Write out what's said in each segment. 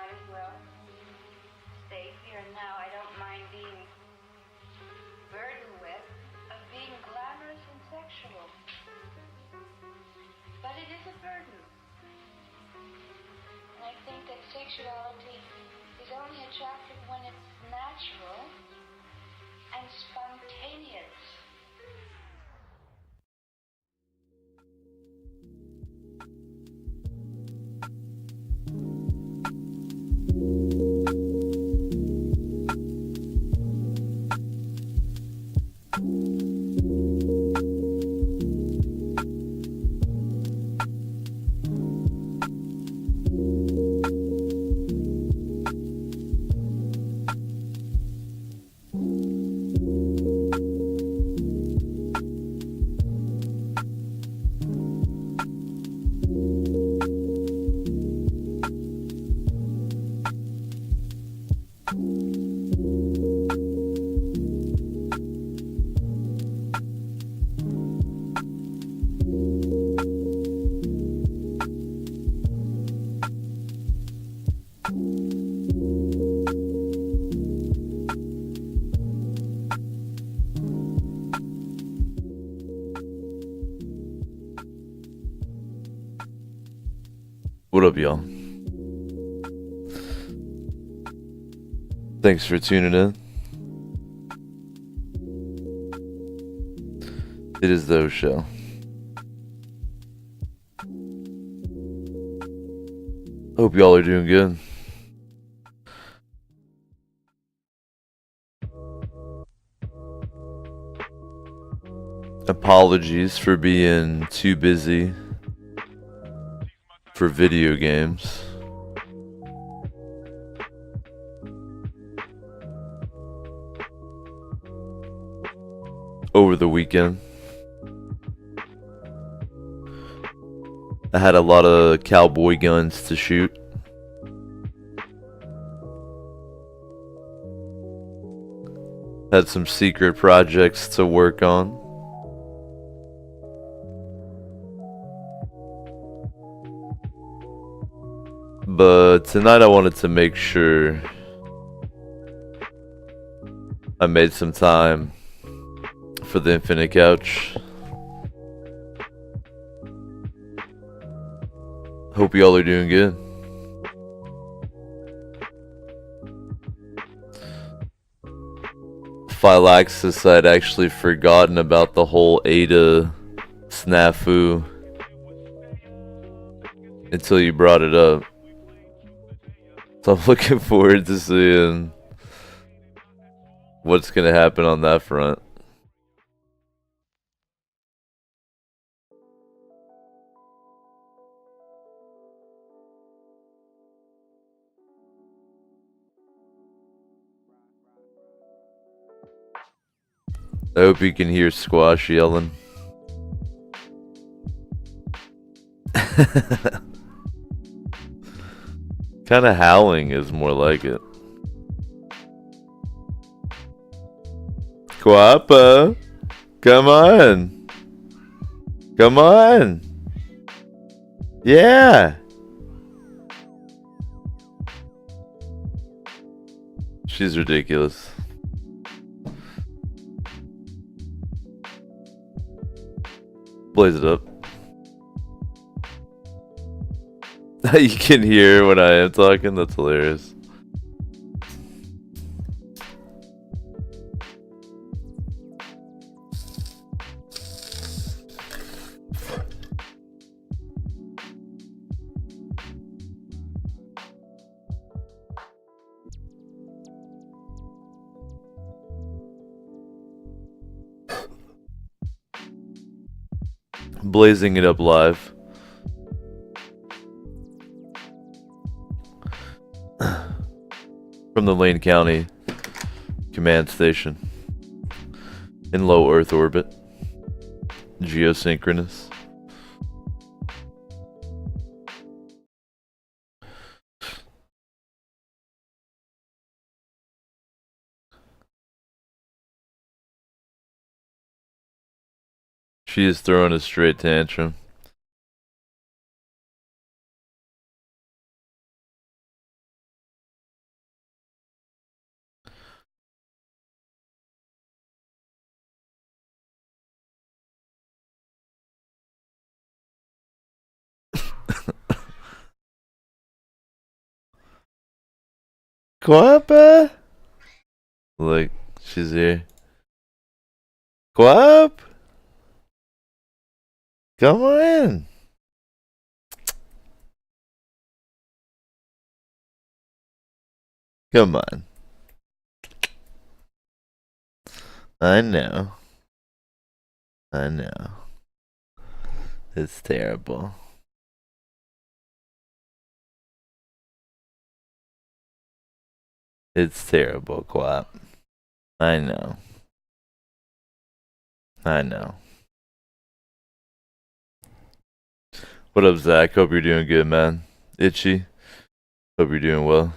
might as well stay here now. I don't mind being burdened with of being glamorous and sexual. But it is a burden. And I think that sexuality is only attractive when it's natural and spontaneous. What up, y'all? Thanks for tuning in. It is the show. Hope y'all are doing good. Apologies for being too busy for video games. Over the weekend, I had a lot of cowboy guns to shoot. Had some secret projects to work on. But tonight I wanted to make sure I made some time for the Infinite Couch. Hope y'all are doing good. Phylaxis, I'd actually forgotten about the whole Ada snafu until you brought it up. So I'm looking forward to seeing what's gonna happen on that front. I hope you can hear Squash yelling. Kinda howling is more like it. Guapa, come on. Come on. Yeah. She's ridiculous. Blaze it up. You can hear when I am talking, that's hilarious. Blazing it up live. From the Lane County Command Station in low Earth orbit. Geosynchronous. She is throwing a straight tantrum. Guapa? Look, she's here. Guap? Come on in. Come on. I know. I know. It's terrible. It's terrible, Guap. I know. I know. What up, Zach? Hope you're doing good, man. Itchy. Hope you're doing well.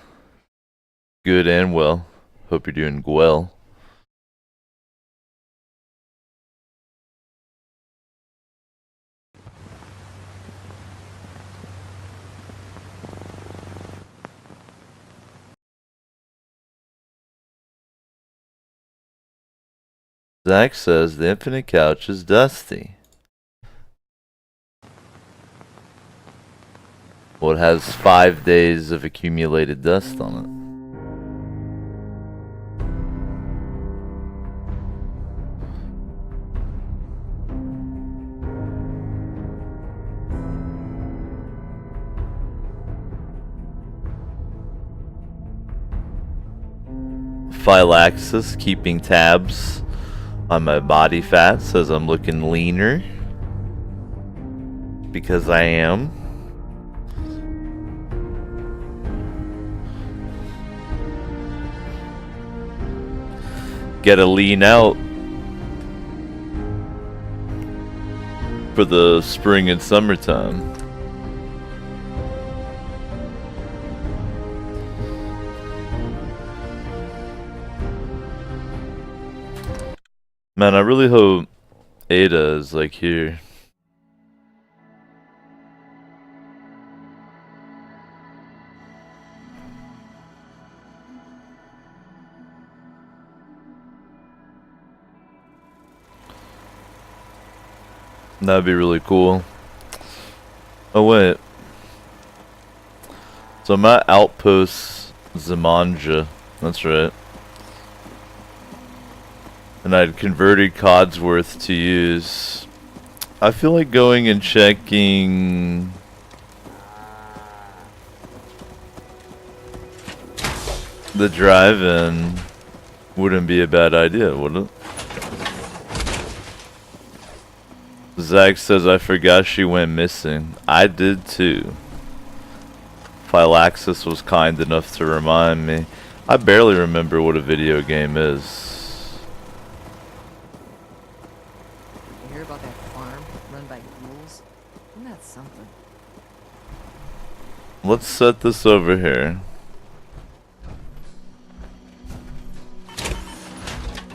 Good and well. Hope you're doing well. Zach says the infinite couch is dusty. Well, it has 5 days of accumulated dust on it. Phylaxis keeping tabs on my body fat, says I'm looking leaner. Because I am. Gotta lean out for the spring and summertime. Man, I really hope Ada is like here. That'd be really cool. Oh wait. So I'm at Outpost Zamanja. That's right. And I'd converted Codsworth to use. I feel like going and checking the drive-in wouldn't be a bad idea, would it? Zach says I forgot she went missing. I did too. Phylaxis was kind enough to remind me. I barely remember what a video game is. You hear about that farm run by ghouls? Isn't that something? Let's set this over here.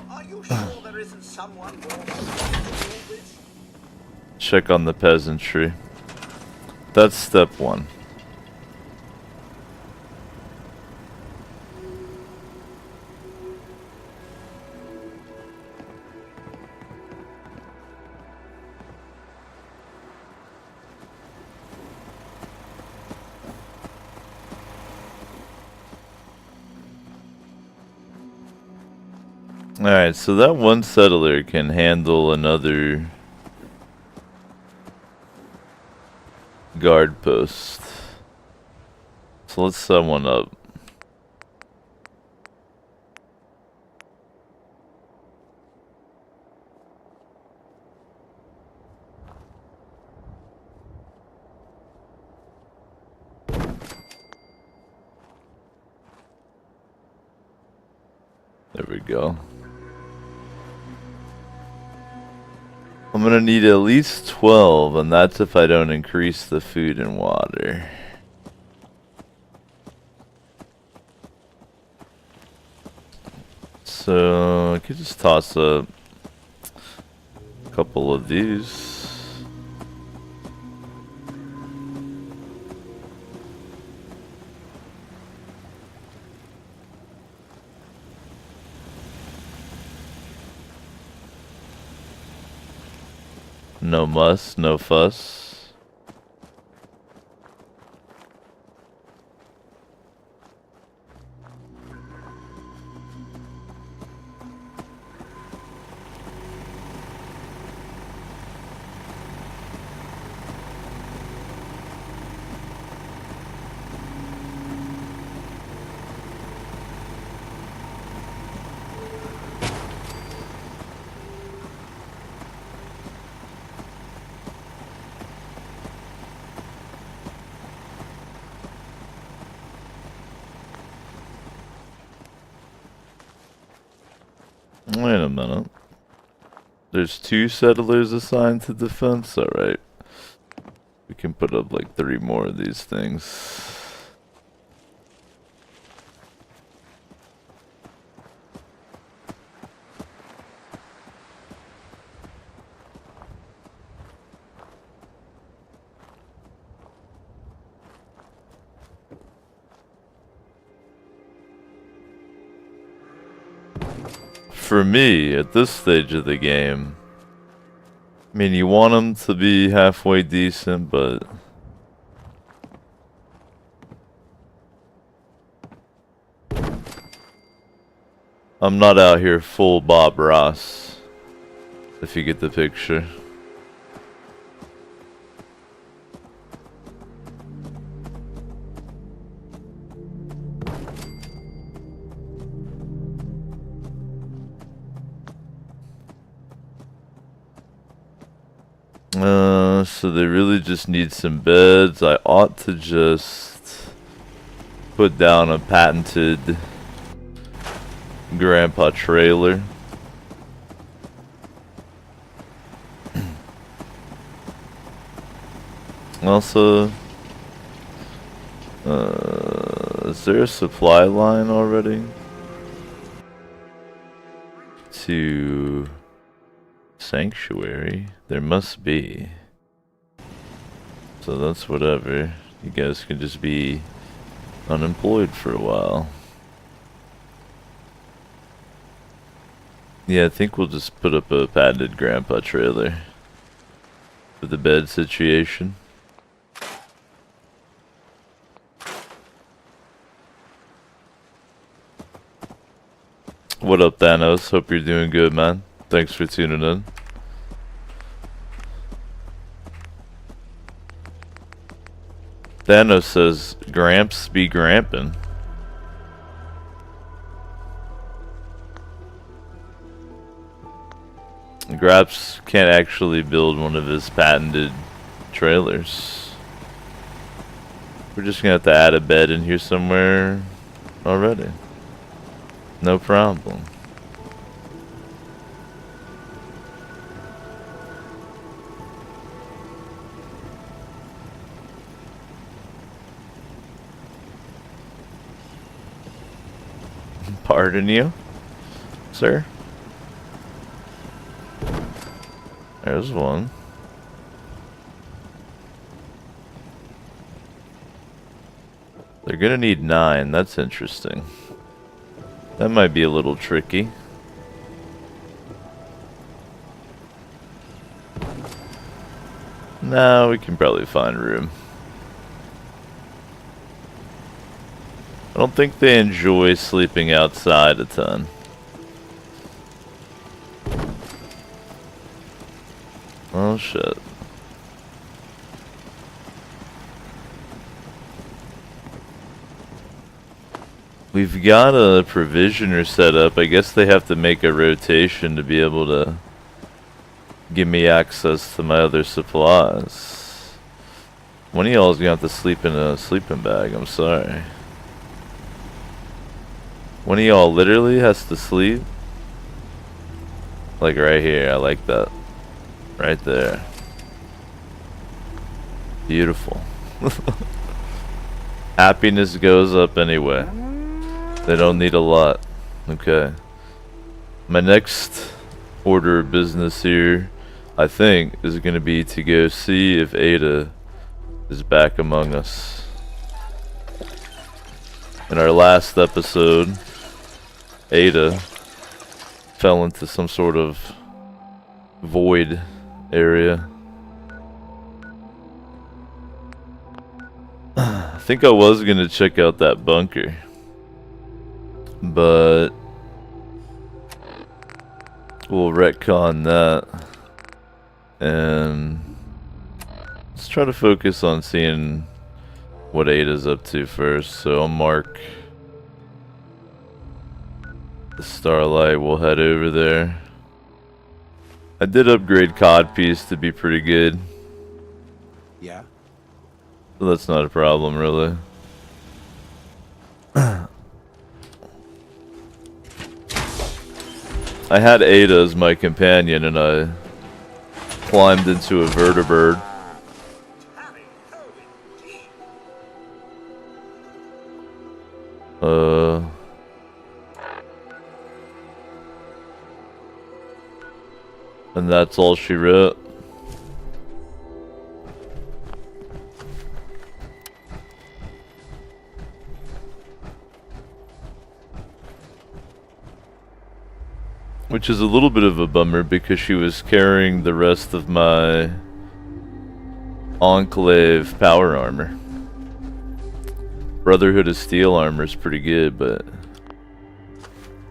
Are you sure there isn't someone more this? Check on the peasantry. That's step 1. Alright, so that one settler can handle another guard post. So let's set one up. There we go. I'm gonna need at least 12, and that's if I don't increase the food and water. So I could just toss up a couple of these. No muss, no fuss. Wait a minute. There's 2 settlers assigned to defense? Alright. We can put up like 3 more of these things. For me, at this stage of the game, I mean, you want them to be halfway decent, but I'm not out here full Bob Ross, if you get the picture. So they really just need some beds. I ought to just put down a patented grandpa trailer. Also, is there a supply line already? To Sanctuary? There must be. So that's whatever. You guys can just be unemployed for a while. Yeah, I think we'll just put up a patented grandpa trailer for the bed situation. What up, Thanos? Hope you're doing good, man. Thanks for tuning in. Thanos says, Gramps be grampin'. Gramps can't actually build one of his patented trailers. We're just gonna have to add a bed in here somewhere already. No problem. Pardon you, sir? There's one. They're gonna need 9. That's interesting. That might be a little tricky. Nah, we can probably find room. I don't think they enjoy sleeping outside a ton. Oh shit. We've got a provisioner set up. I guess they have to make a rotation to be able to give me access to my other supplies. One of y'all is gonna have to sleep in a sleeping bag, I'm sorry. One of y'all literally has to sleep. Like right here, I like that. Right there. Beautiful. Happiness goes up anyway. They don't need a lot. Okay. My next order of business here, I think, is going to be to go see if Ada is back among us. In our last episode, Ada fell into some sort of void area. I think I was going to check out that bunker, but we'll retcon that and let's try to focus on seeing what Ada's up to first. So I'll mark the Starlight. We'll head over there. I did upgrade Codpiece to be pretty good. Yeah. So that's not a problem, really. I had Ada as my companion, and I climbed into a vertibird. And that's all she wrote. Which is a little bit of a bummer because she was carrying the rest of my Enclave power armor. Brotherhood of Steel armor is pretty good, but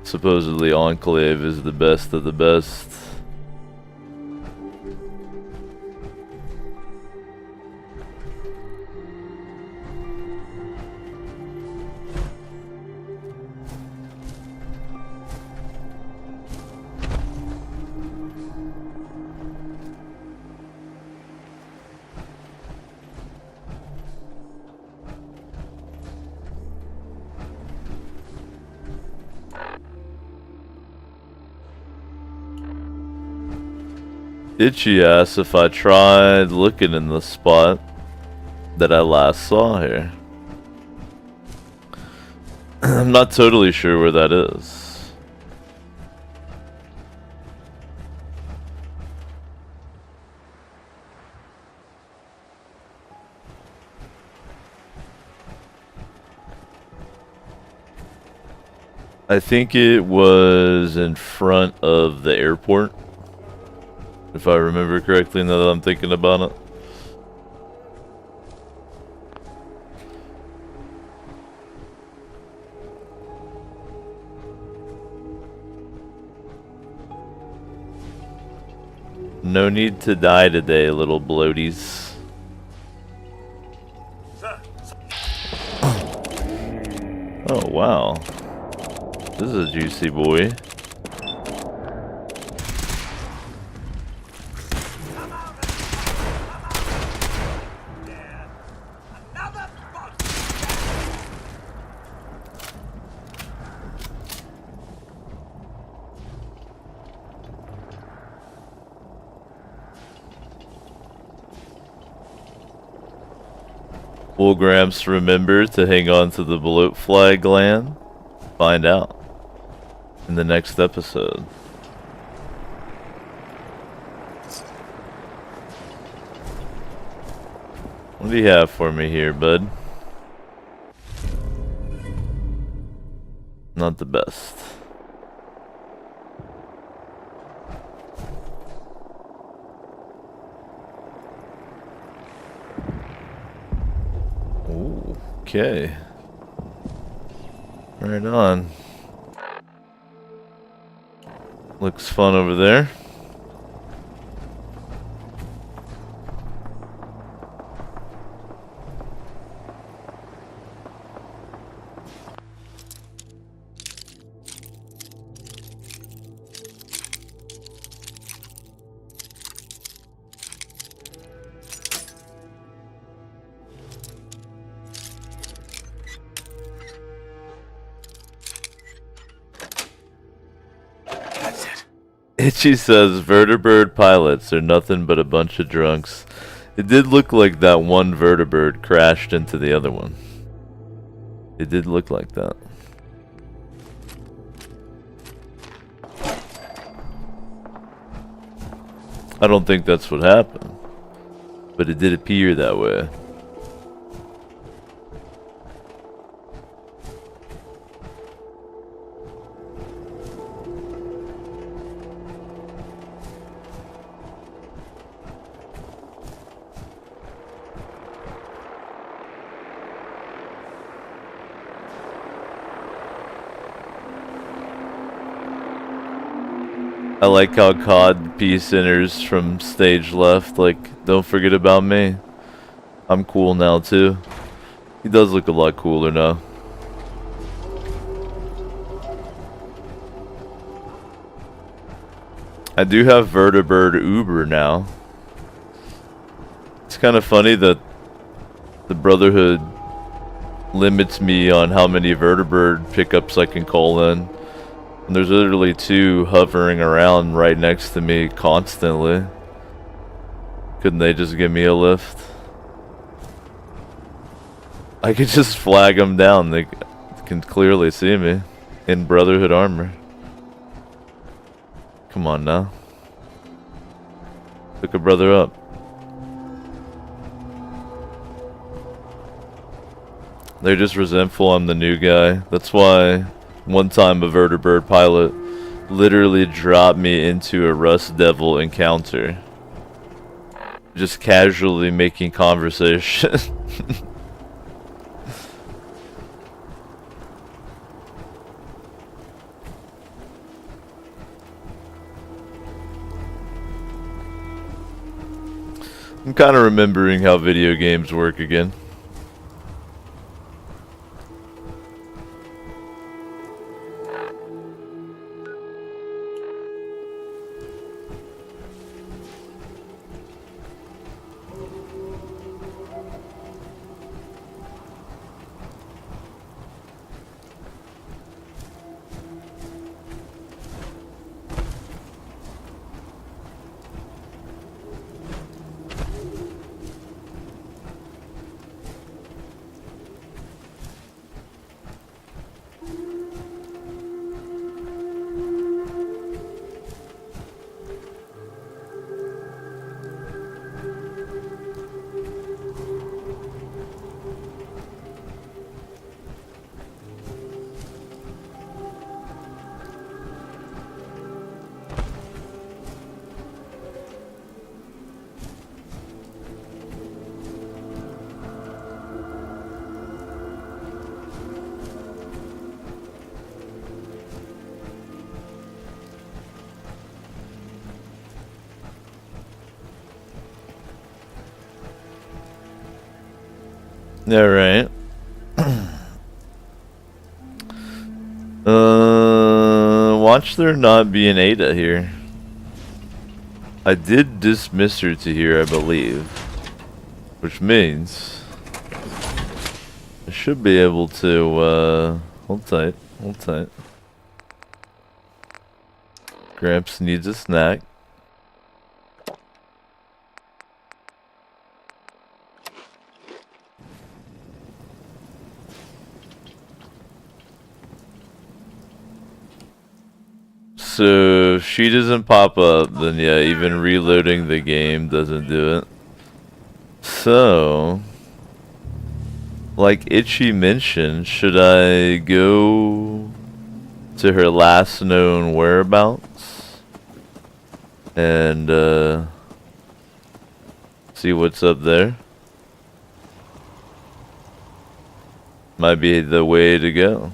supposedly Enclave is the best of the best. Itchy asks if I tried looking in the spot that I last saw here. I'm not totally sure where that is. I think it was in front of the airport. If I remember correctly, now that I'm thinking about it. No need to die today, little bloaties. Oh, wow. This is a juicy boy. Will Gramps remember to hang on to the bloat flag gland? Find out in the next episode. What do you have for me here, bud? Not the best. Ooh, okay. Right on. Looks fun over there. Itchy says vertibird pilots are nothing but a bunch of drunks. It did look like that one vertibird crashed into the other one. It did look like that. I don't think that's what happened, but it did appear that way. I like how COD peace enters from stage left, like, don't forget about me. I'm cool now too. He does look a lot cooler now. I do have Vertibird Uber now. It's kind of funny that the Brotherhood limits me on how many Vertibird pickups I can call in. And there's literally two hovering around right next to me constantly. Couldn't they just give me a lift? I could just flag them down. They can clearly see me in Brotherhood armor. Come on now. Pick a brother up. They're just resentful I'm the new guy. That's why one time a Vertibird pilot literally dropped me into a Rust Devil encounter. Just casually making conversation. I'm kind of remembering how video games work again. Alright. Watch there not be an Ada here. I did dismiss her to here, I believe. Which means I should be able to, hold tight, hold tight. Gramps needs a snack. So if she doesn't pop up, then yeah, even reloading the game doesn't do it. So, like Itchy mentioned, should I go to her last known whereabouts and see what's up there? Might be the way to go.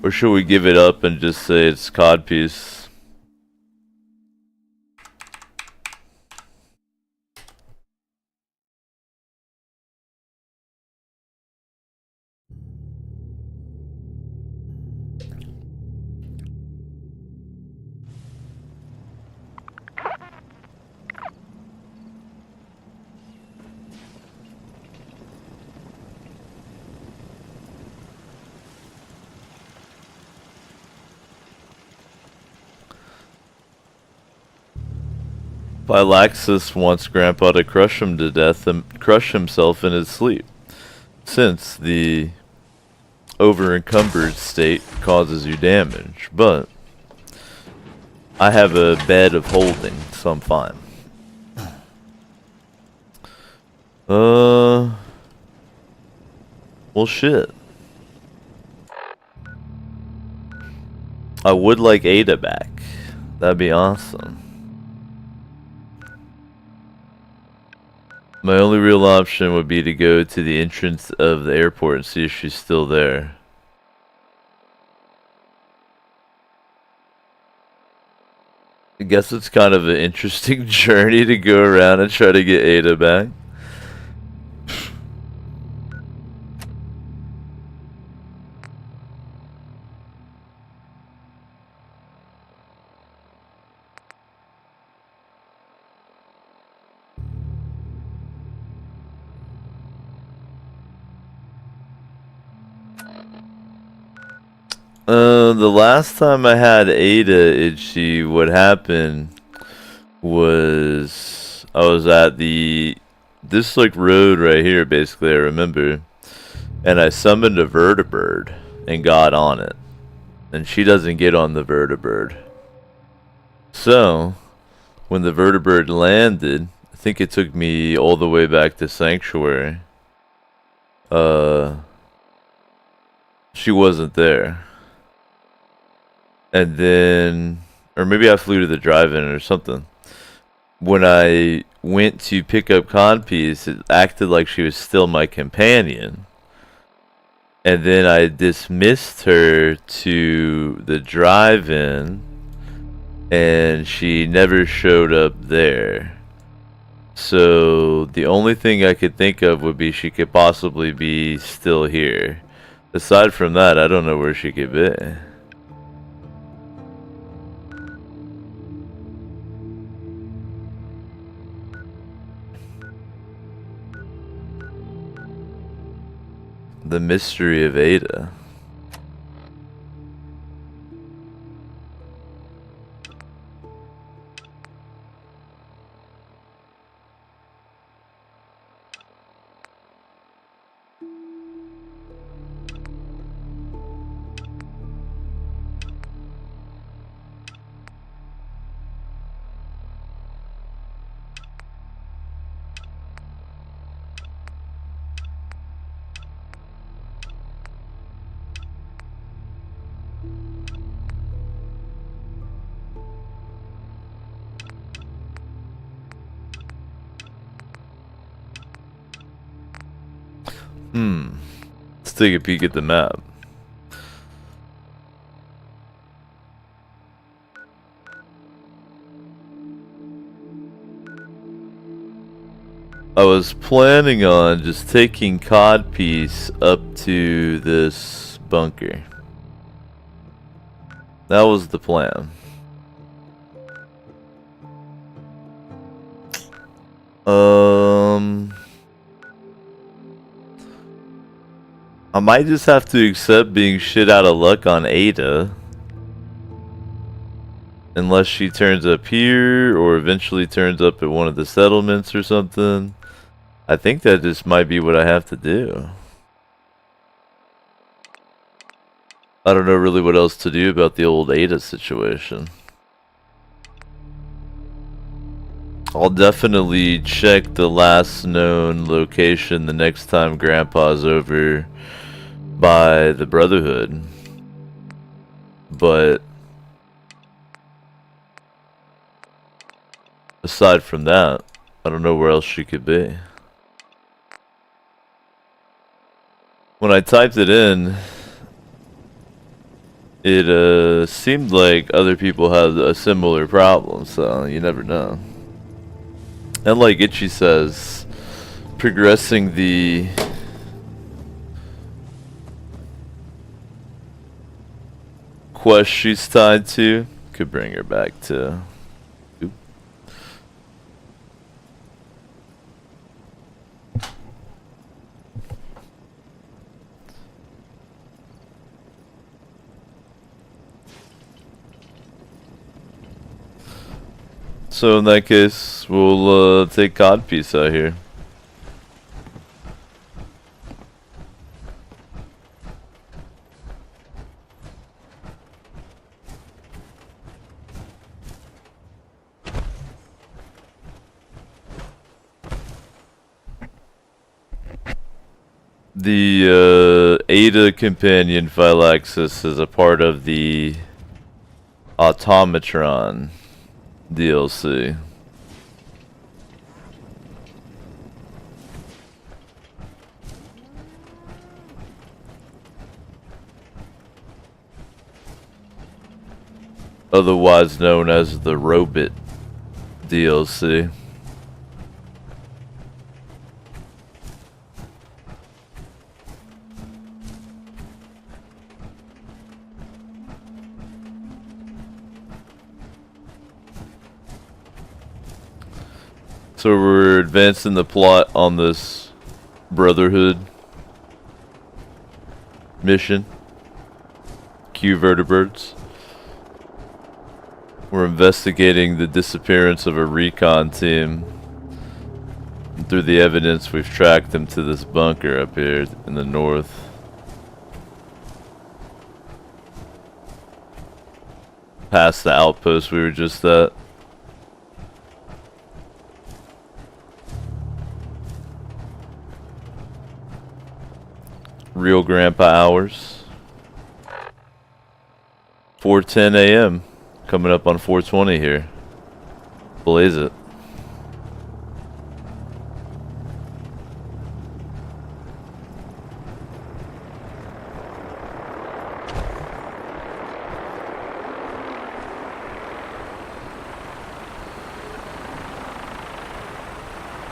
Or should we give it up and just say it's codpiece? Phylaxis wants Grandpa to crush him to death and crush himself in his sleep, since the over-encumbered state causes you damage, but I have a bed of holding, so I'm fine. Well shit. I would like Ada back. That'd be awesome. My only real option would be to go to the entrance of the airport and see if she's still there. I guess it's kind of an interesting journey to go around and try to get Ada back. The last time I had Ada itchy, what happened was I was at this like road right here, basically, I remember, and I summoned a vertibird and got on it, and she doesn't get on the vertibird. So when the vertibird landed, I think it took me all the way back to Sanctuary. She wasn't there. And then, or maybe I flew to the drive-in or something. When I went to pick up Conpiece, it acted like she was still my companion. And then I dismissed her to the drive-in, and she never showed up there. So the only thing I could think of would be she could possibly be still here. Aside from that, I don't know where she could be. The mystery of Ada. Let's take a peek at the map. I was planning on just taking Codpiece up to this bunker. That was the plan. I might just have to accept being shit out of luck on Ada. Unless she turns up here, or eventually turns up at one of the settlements or something. I think that just might be what I have to do. I don't know really what else to do about the old Ada situation. I'll definitely check the last known location the next time Grandpa's over by the Brotherhood. But aside from that, I don't know where else she could be. When I typed it in, it seemed like other people had a similar problem, so you never know. And like Itchy says, progressing the quest she's tied to could bring her back to... Oop. So in that case, we'll take Codpiece out here. The Ada companion Phylaxis is a part of the Automatron DLC. Otherwise known as the Robot DLC. So we're advancing the plot on this Brotherhood mission. HQ vertebrates. We're investigating the disappearance of a recon team. And through the evidence, we've tracked them to this bunker up here in the north. Past the outpost we were just at. Real grandpa hours. 4:10 a.m. Coming up on 4:20 here. Blaze it.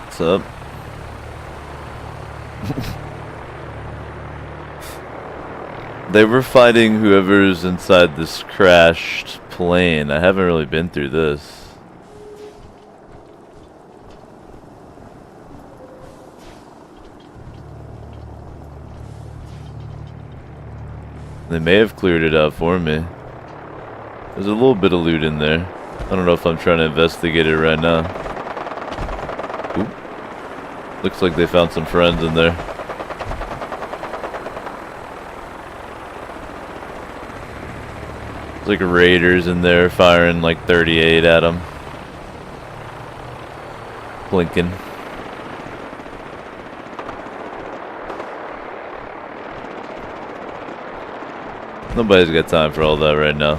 What's up? They were fighting whoever's inside this crashed plane. I haven't really been through this. They may have cleared it out for me. There's a little bit of loot in there. I don't know if I'm trying to investigate it right now. Oop. Looks like they found some friends in there. There's like raiders in there firing like 38 at them. Blinking. Nobody's got time for all that right now.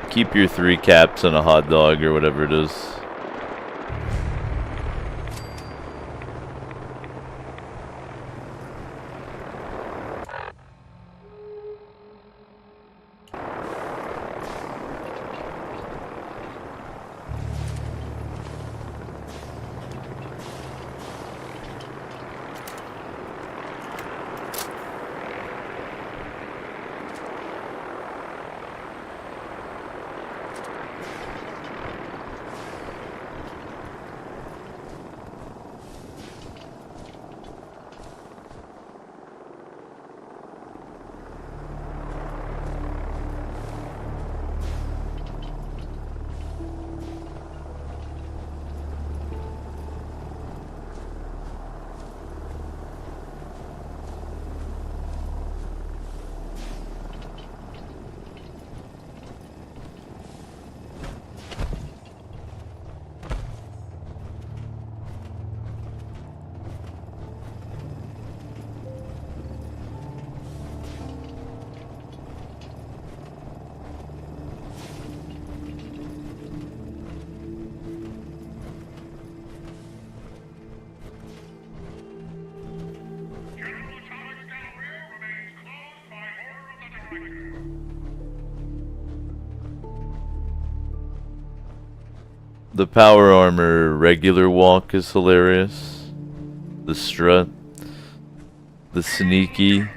Keep your 3 caps and a hot dog or whatever it is. The power armor regular walk is hilarious. The strut. The sneaky.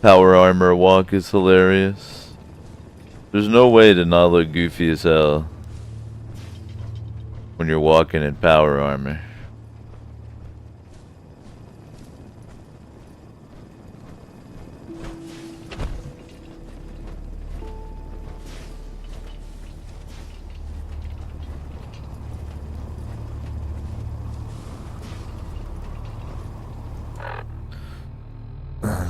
Power armor walk is hilarious. There's no way to not look goofy as hell when you're walking in power armor.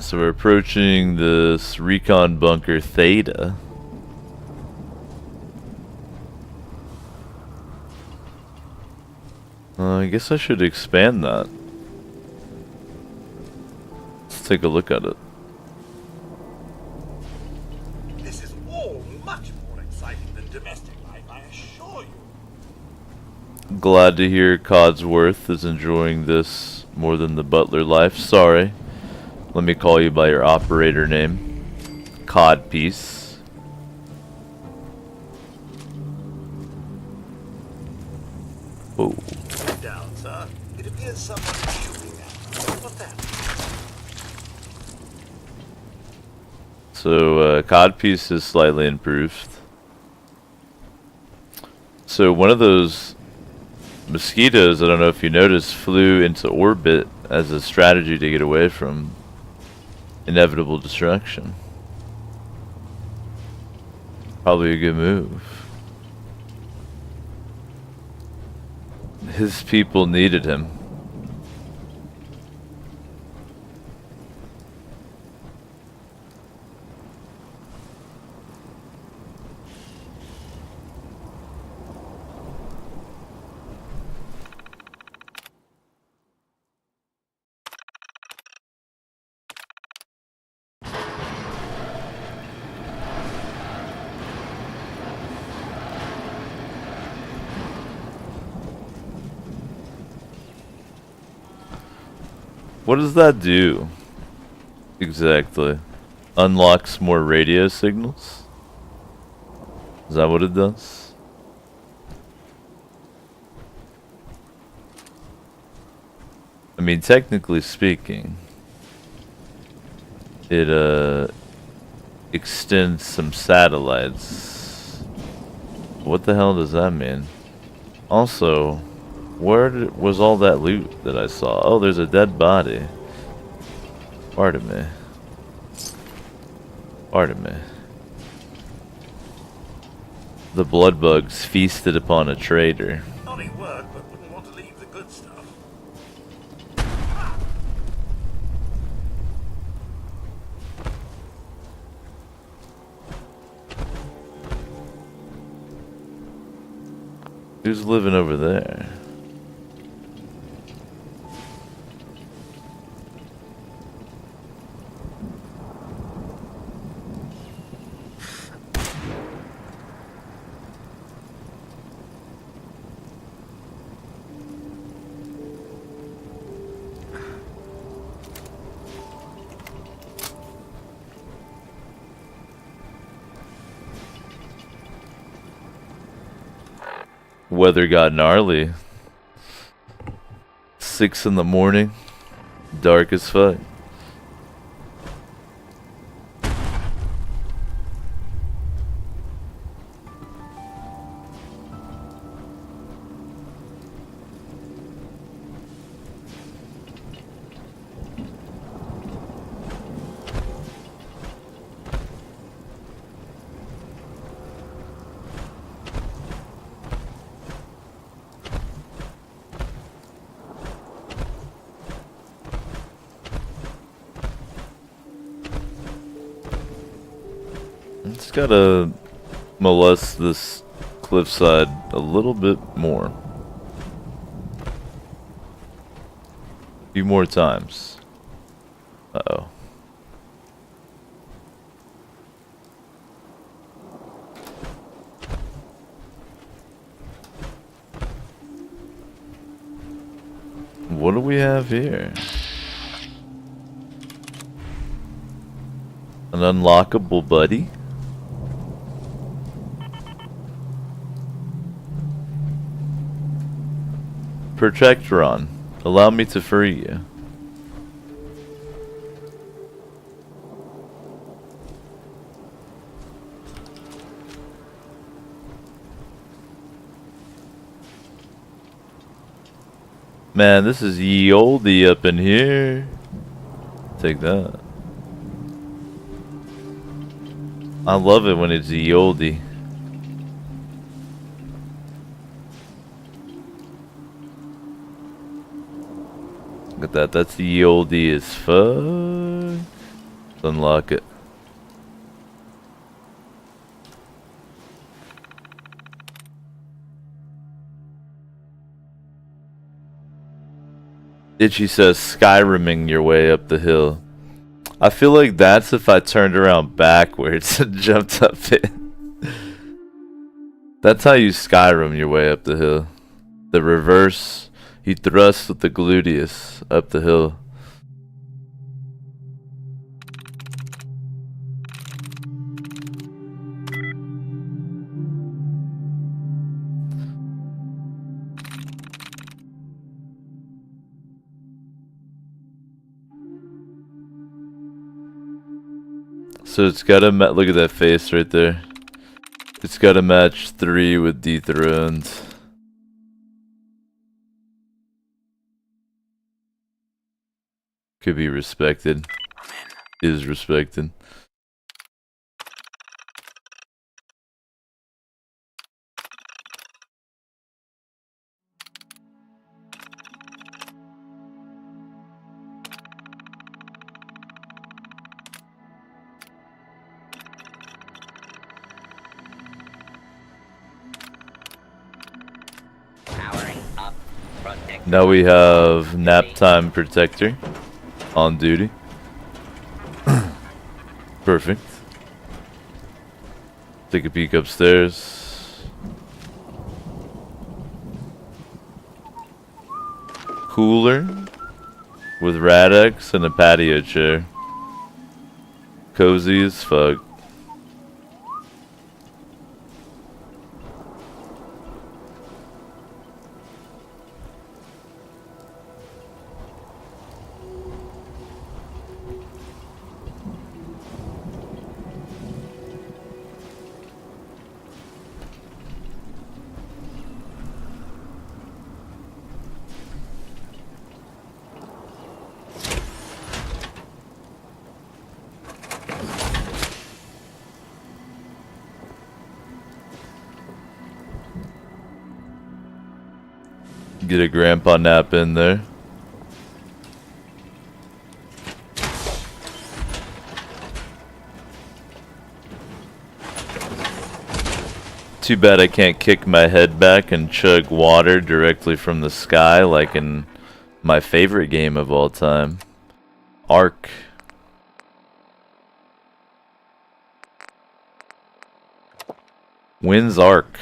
So we're approaching this recon bunker Theta. I guess I should expand that. Let's take a look at it. This is all much more exciting than domestic life, I assure you. Glad to hear Codsworth is enjoying this more than the butler life. Sorry. Let me call you by your operator name. Codpiece. Oh. Down, sir. It appears someone is shooting at us. What's that? So, Codpiece is slightly improved. So, one of those mosquitoes, I don't know if you noticed, flew into orbit as a strategy to get away from inevitable destruction. Probably a good move. His people needed him. What does that do? Exactly. Unlocks more radio signals? Is that what it does? I mean, technically speaking, it extends some satellites. What the hell does that mean? Also, where was all that loot that I saw? Oh, there's a dead body. Pardon me. Pardon me. The blood bugs feasted upon a traitor. Only work, but wouldn't want to leave the good stuff. Who's living over there? Weather got gnarly. 6 in the morning. Dark as fuck. It's gotta molest this cliffside a little bit more. A few more times. Uh-oh. What do we have here? An unlockable buddy? Protectron, allow me to free you. Man, this is ye olde up in here. Take that. I love it when it's ye olde. Look at that, that's the old as fuck. Unlock it. Itchy says Skyriming your way up the hill. I feel like that's if I turned around backwards and jumped up it. That's how you Skyrim your way up the hill. The reverse. You thrust with the gluteus up the hill. So it's gotta look at that face right there. It's gotta match 3 with Dethroned. Could be respected. Is respected. Now we have nap time protector on duty. Perfect. Take a peek upstairs. Cooler with Radex and a patio chair. Cozy as fuck. Get a grandpa nap in there. Too bad I can't kick my head back and chug water directly from the sky like in my favorite game of all time, Ark. When's Ark?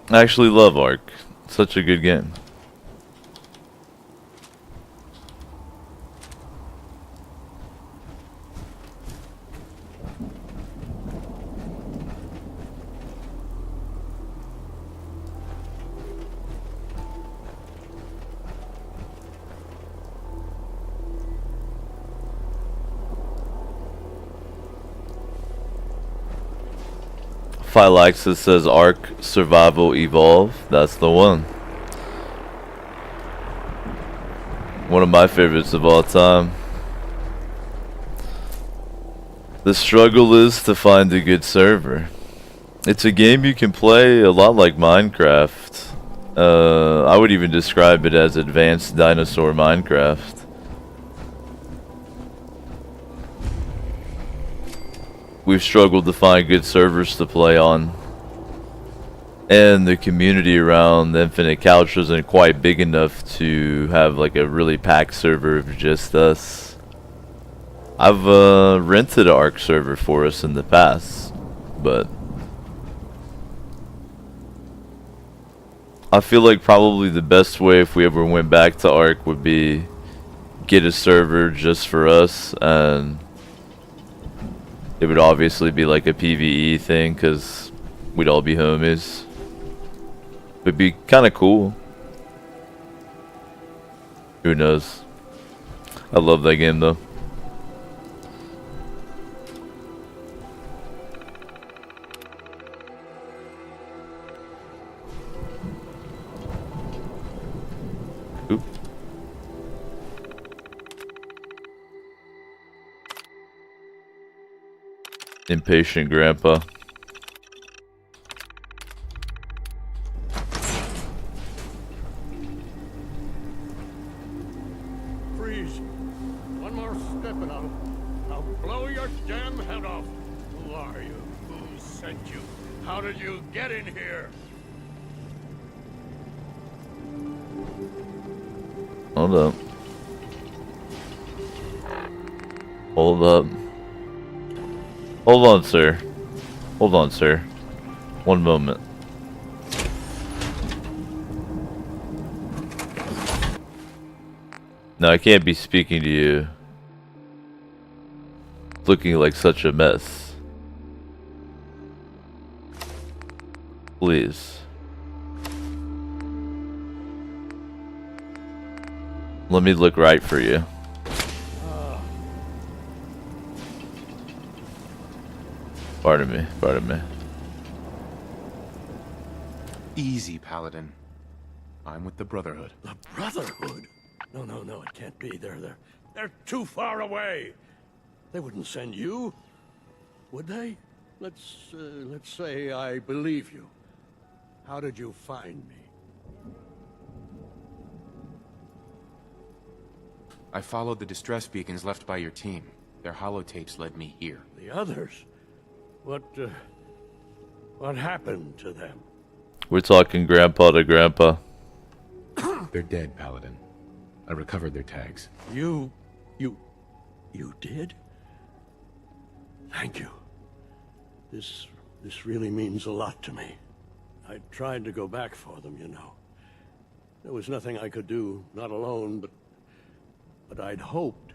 I actually love Ark. Such a good game. Phylaxis says Ark Survival Evolve. That's the one. One of my favorites of all time. The struggle is to find a good server. It's a game you can play a lot like Minecraft. I would even describe it as advanced dinosaur Minecraft. We've struggled to find good servers to play on. And the community around Infinite Couch isn't quite big enough to have like a really packed server of just us. I've rented an Ark server for us in the past, but I feel like probably the best way if we ever went back to Ark would be get a server just for us, and it would obviously be like a PvE thing because we'd all be homies. It'd be kind of cool. Who knows? I love that game though. Oop. Impatient grandpa. Freeze. One more step and I'll blow your damn head off. Who are you? Who sent you? How did you get in here? Hold up. Hold up. Hold on, sir. Hold on, sir. One moment. No, I can't be speaking to you looking like such a mess. Please. Let me look right for you. Pardon me, pardon me. Easy, Paladin. I'm with the Brotherhood. The Brotherhood? No, it can't be. They're too far away. They wouldn't send you, would they? Let's say I believe you. How did you find me? I followed the distress beacons left by your team. Their holotapes led me here. The others? What happened to them? We're talking grandpa to grandpa. They're dead, Paladin. I recovered their tags. You did? Thank you. This really means a lot to me. I tried to go back for them, you know. There was nothing I could do, not alone, but I'd hoped.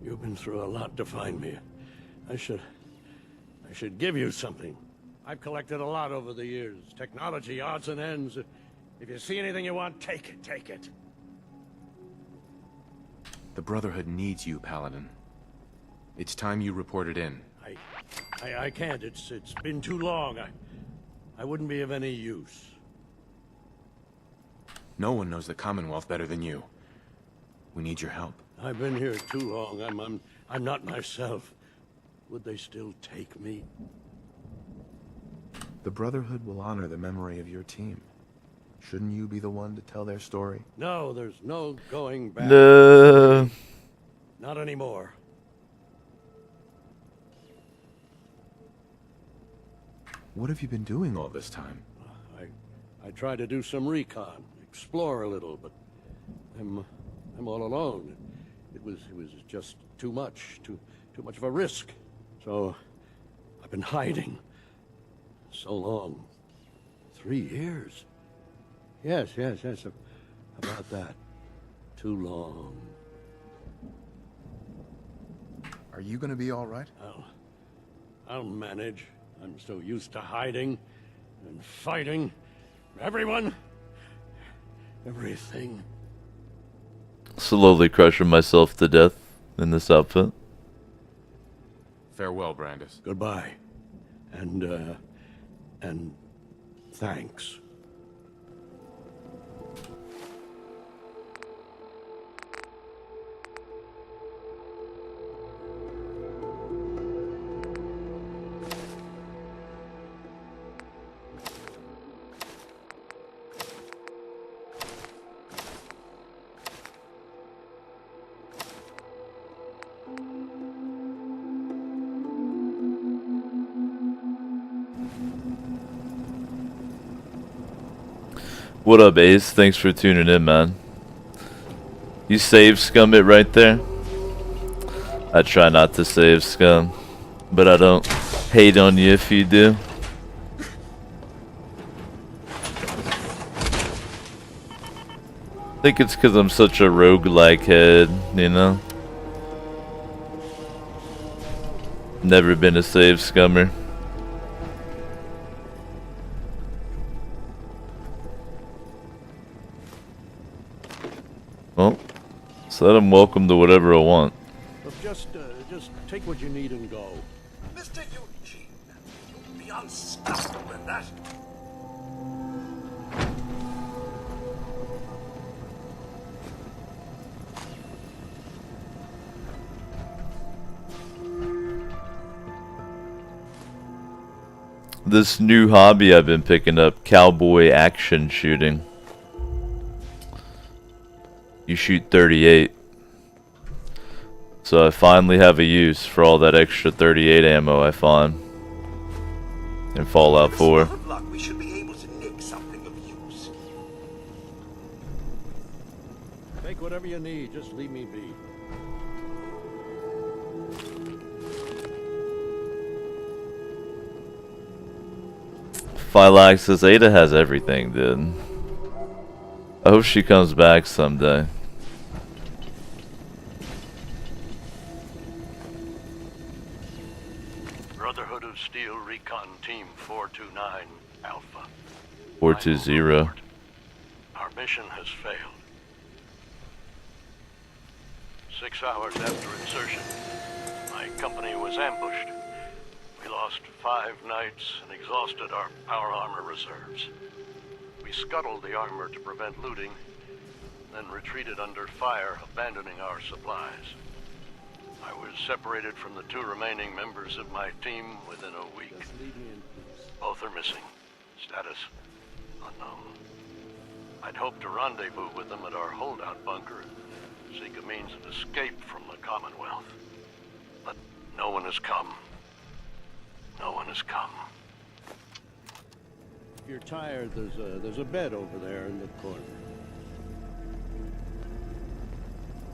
You've been through a lot to find me. I should give you something. I've collected a lot over the years. Technology, odds and ends. If you see anything you want, take it. The Brotherhood needs you, Paladin. It's time you reported in. I can't. It's been too long. I wouldn't be of any use. No one knows the Commonwealth better than you. We need your help. I've been here too long. I'm not myself. Would they still take me? The Brotherhood will honor the memory of your team. Shouldn't you be the one to tell their story? No, there's no going back. No. Not anymore. What have you been doing all this time? I tried to do some recon, explore a little, but I'm all alone. It was just too much of a risk. So I've been hiding so long. 3 years. Yes, about that. Too long. Are you gonna be all right? I'll manage. I'm so used to hiding and fighting. Everyone. Everything. Slowly crushing myself to death in this outfit. Farewell, Brandis. Goodbye. And thanks. What up, Ace? Thanks for tuning in, man. You save scum it right there? I try not to save scum, but I don't hate on you if you do. I think it's because I'm such a roguelike head, you know? Never been a save scummer. Well, so let him welcome to whatever I want. Look, just take what you need and go. Mr. Eugene, you'll be unstoppable in that. This new hobby I've been picking up, cowboy action shooting. You shoot 38. So I finally have a use for all that extra 38 ammo I find in Fallout 4. With some luck, we should be able to nick something of use. Take whatever you need, just leave me be. Phylax says Ada has everything, dude. I hope she comes back someday. Brotherhood of Steel Recon Team 429 Alpha. 420. Our mission has failed. 6 hours after insertion, my company was ambushed. We lost 5 knights and exhausted our power armor reserves. We scuttled the armor to prevent looting, then retreated under fire, abandoning our supplies. I was separated from the 2 remaining members of my team within a week. Both are missing. Status unknown. I'd hoped to rendezvous with them at our holdout bunker and seek a means of escape from the Commonwealth. But no one has come. No one has come. If you're tired, there's a bed over there in the corner.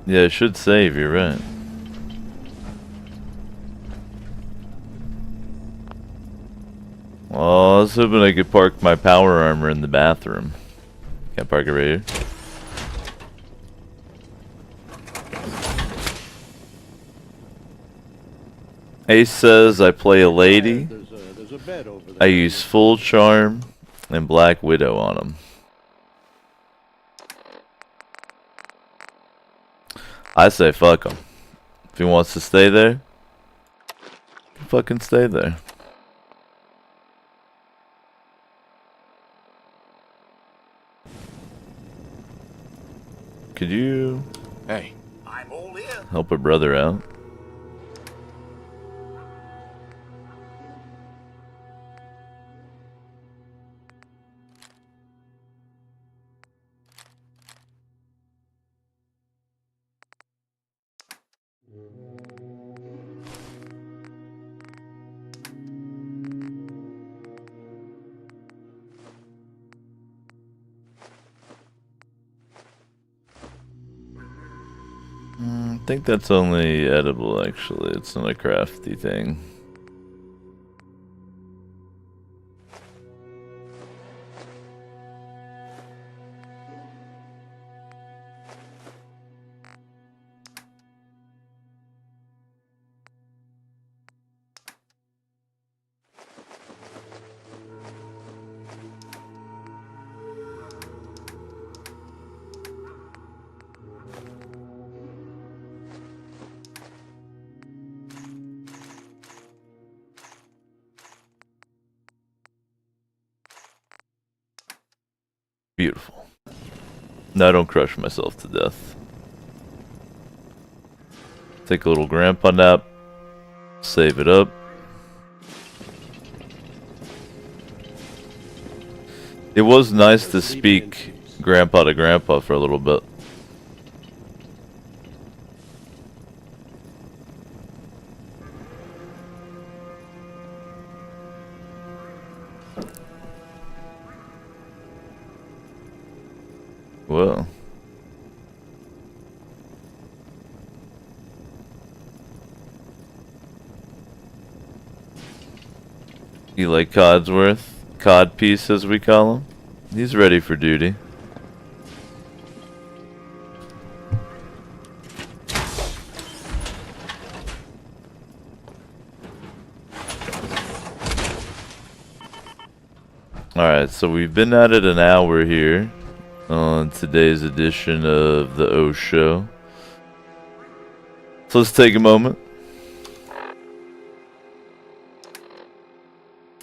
Yeah, it should save, you're right. Oh, I was hoping I could park my power armor in the bathroom. Can't park it right here. Ace says I play a lady. There's a bed over there. I use full charm and Black Widow on him. I say fuck him. If he wants to stay there, fucking stay there. Could you Hey, I'm all in. help a brother out? I think that's only edible, actually. It's not a crafty thing. Beautiful. Now I don't crush myself to death. Take a little grandpa nap. Save it up. It was nice to speak grandpa to grandpa for a little bit. Well. You like Codsworth? Codpiece, as we call him? He's ready for duty. Alright, so we've been at it an hour here on today's edition of the O Show. So let's take a moment.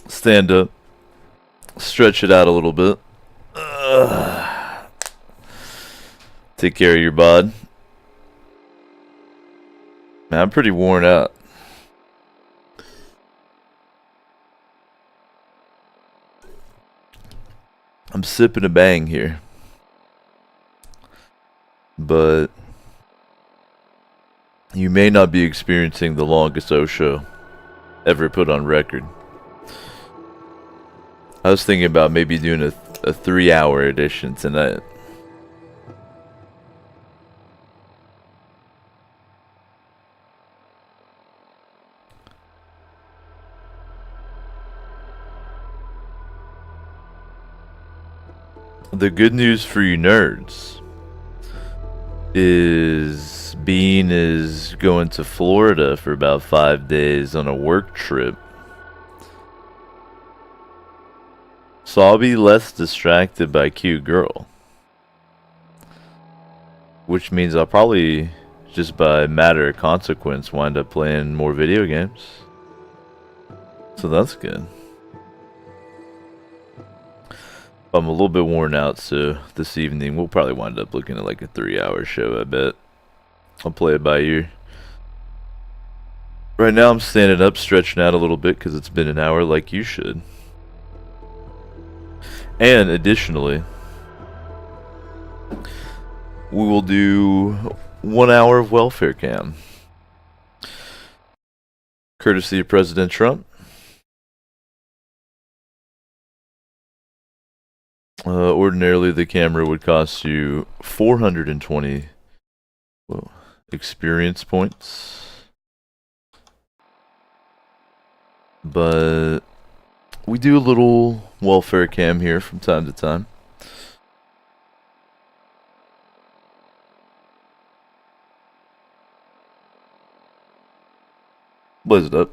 Stand up. Stretch it out a little bit. Take care of your bod. Man, I'm pretty worn out. I'm sipping a bang here. But you may not be experiencing the longest O Show ever put on record. I was thinking about maybe doing a 3-hour edition tonight. The good news for you nerds is Bean is going to Florida for about 5 days on a work trip. So I'll be less distracted by cute girl. Which means I'll probably just by matter of consequence, wind up playing more video games. So that's good. I'm a little bit worn out, so this evening we'll probably wind up looking at like a 3-hour show, I bet. I'll play it by ear. Right now I'm standing up, stretching out a little bit because it's been an hour like you should. And additionally, we will do 1 hour of welfare cam. Courtesy of President Trump. Ordinarily the camera would cost you 420 experience points. But we do a little welfare cam here from time to time. Blaze it up.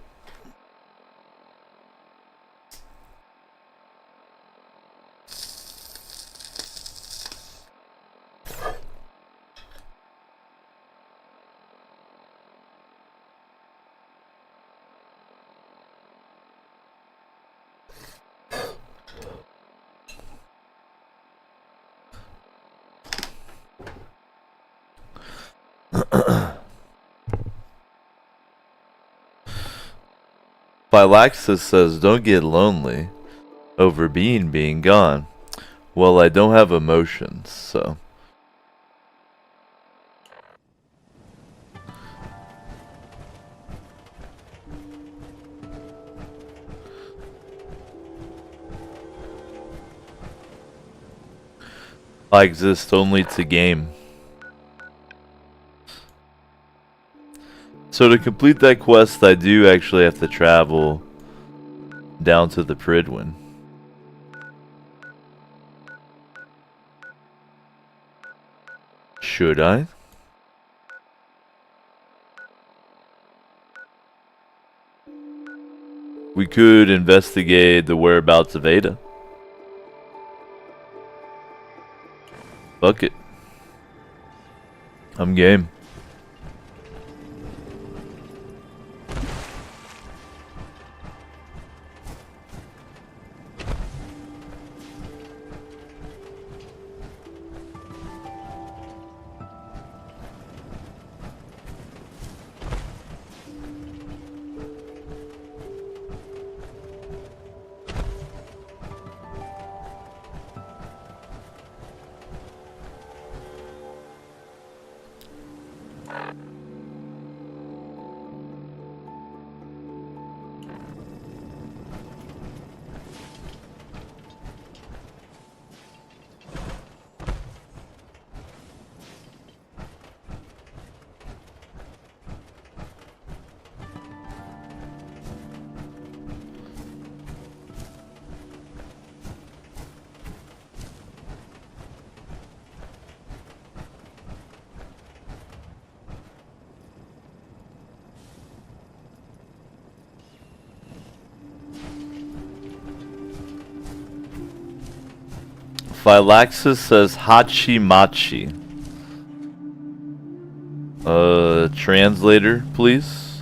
Phylaxis says, don't get lonely over being gone. Well, I don't have emotions, so. I exist only to game. So to complete that quest, I do actually have to travel down to the Prydwen. Should I? We could investigate the whereabouts of Ada. Fuck it. I'm game. Phylaxis says Hachi Machi. Translator, please.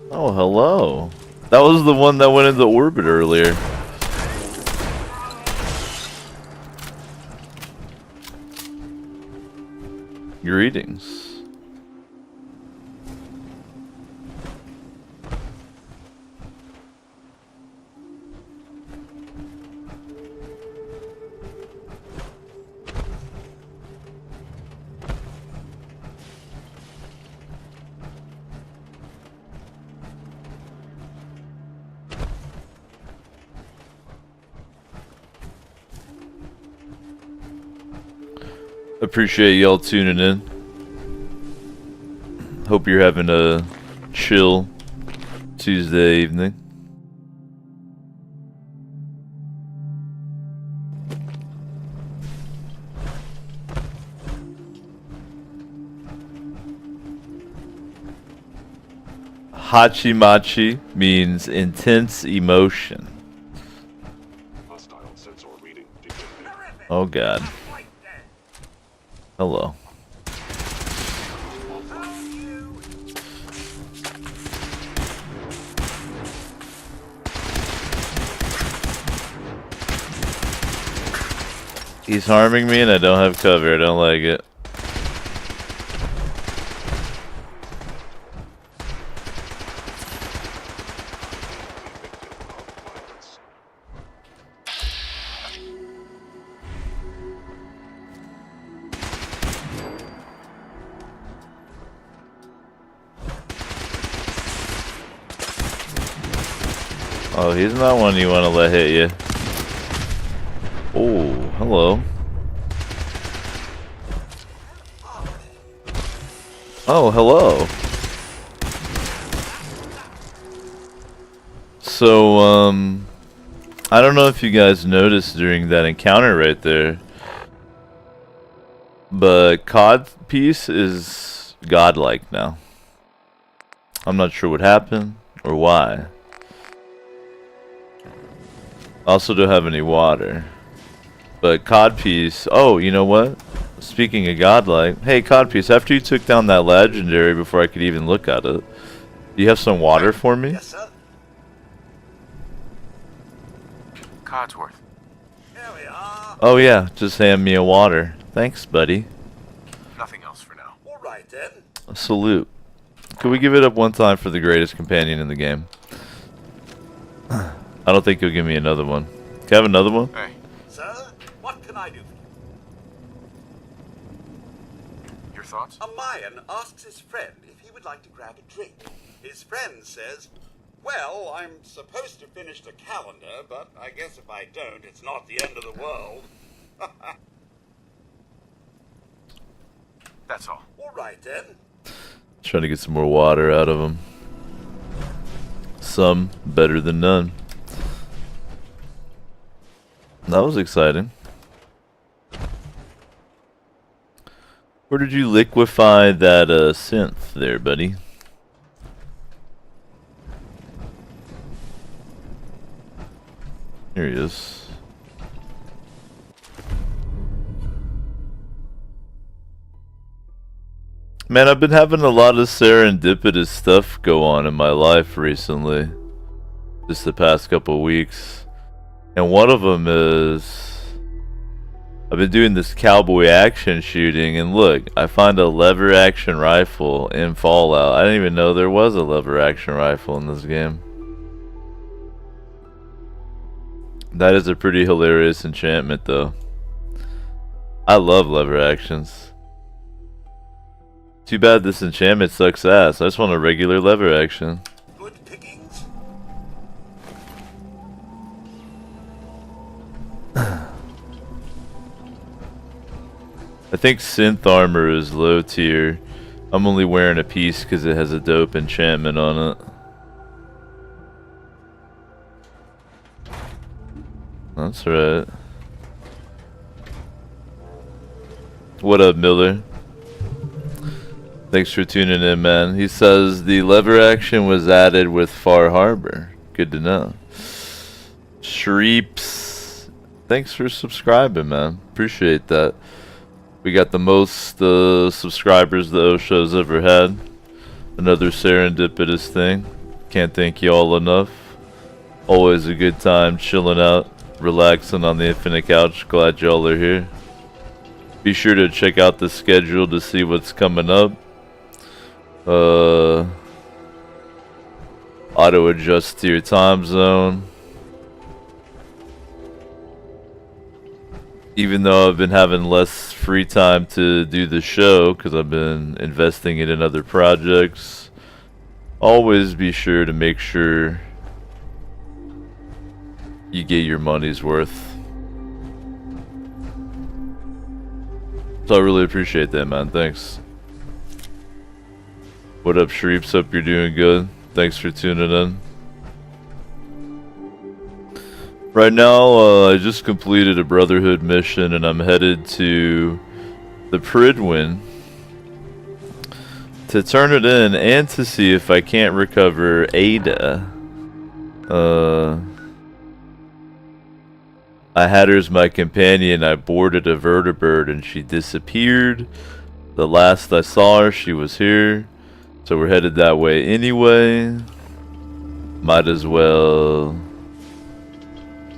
Oh, hello. That was the one that went into orbit earlier. Greetings. Appreciate y'all tuning in. Hope you're having a chill Tuesday evening. Hachimachi means intense emotion. Oh god. Hello. He's harming me and I don't have cover. I don't like it. Oh, he's not one you want to let hit you. Oh, hello. Oh, hello. So, I don't know if you guys noticed during that encounter right there, but Codpiece is godlike now. I'm not sure what happened or why. Also don't have any water. But Codpiece, oh, you know what? Speaking of godlike, hey Codpiece, after you took down that legendary before I could even look at it, do you have some water for me? Yes, sir. Codsworth. Here we are. Oh yeah, just hand me a water. Thanks, buddy. Nothing else for now. All right then. A salute. Could we give it up one time for the greatest companion in the game? I don't think he'll give me another one. Can I have another one? Hey, Sir, what can I do for you? your thoughts? A Mayan asks his friend if he would like to grab a drink. His friend says, well, I'm supposed to finish the calendar, but I guess if I don't, it's not the end of the world. That's all. All right then. Trying to get some more water out of him. Some better than none. That was exciting. Where did you liquefy that synth there, buddy? Here he is. Man, I've been having a lot of serendipitous stuff go on in my life recently. Just the past couple weeks. And one of them is I've been doing this cowboy action shooting, and look, I find a lever action rifle in Fallout. I didn't even know there was a lever action rifle in this game. That is a pretty hilarious enchantment though. I love lever actions. Too bad this enchantment sucks ass. I just want a regular lever action. Good pickings. I think synth armor is low tier. I'm only wearing a piece because it has a dope enchantment on it. That's right. What up, Miller? Thanks for tuning in, man. He says the lever action was added with Far Harbor. Good to know. Shreeps, thanks for subscribing, man. Appreciate that. We got the most subscribers the Osho's ever had. Another serendipitous thing. Can't thank you all enough. Always a good time chilling out, relaxing on the Infinite Couch. Glad y'all are here. Be sure to check out the schedule to see what's coming up. Auto adjust to your time zone. Even though I've been having less free time to do the show because I've been investing it in other projects, always be sure to make sure you get your money's worth. So I really appreciate that, man. Thanks. What up, Shreeps? Hope you're doing good. Thanks for tuning in. Right now, I just completed a Brotherhood mission and I'm headed to the Pridwin to turn it in and to see if I can't recover Ada. I had her as my companion. I boarded a vertibird and she disappeared. The last I saw her, she was here. So we're headed that way anyway. Might as well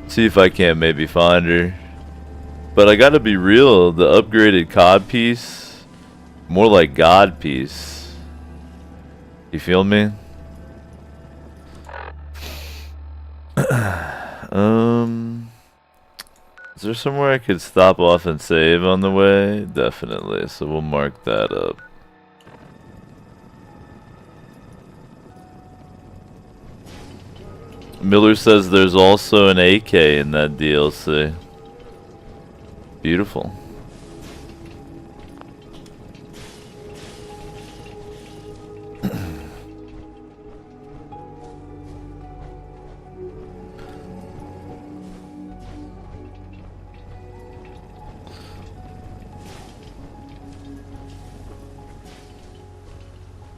see if I can't maybe find her. But I gotta be real, the upgraded COD piece, more like God piece. You feel me? Is there somewhere I could stop off and save on the way? Definitely, so we'll mark that up. Miller says there's also an AK in that DLC. Beautiful.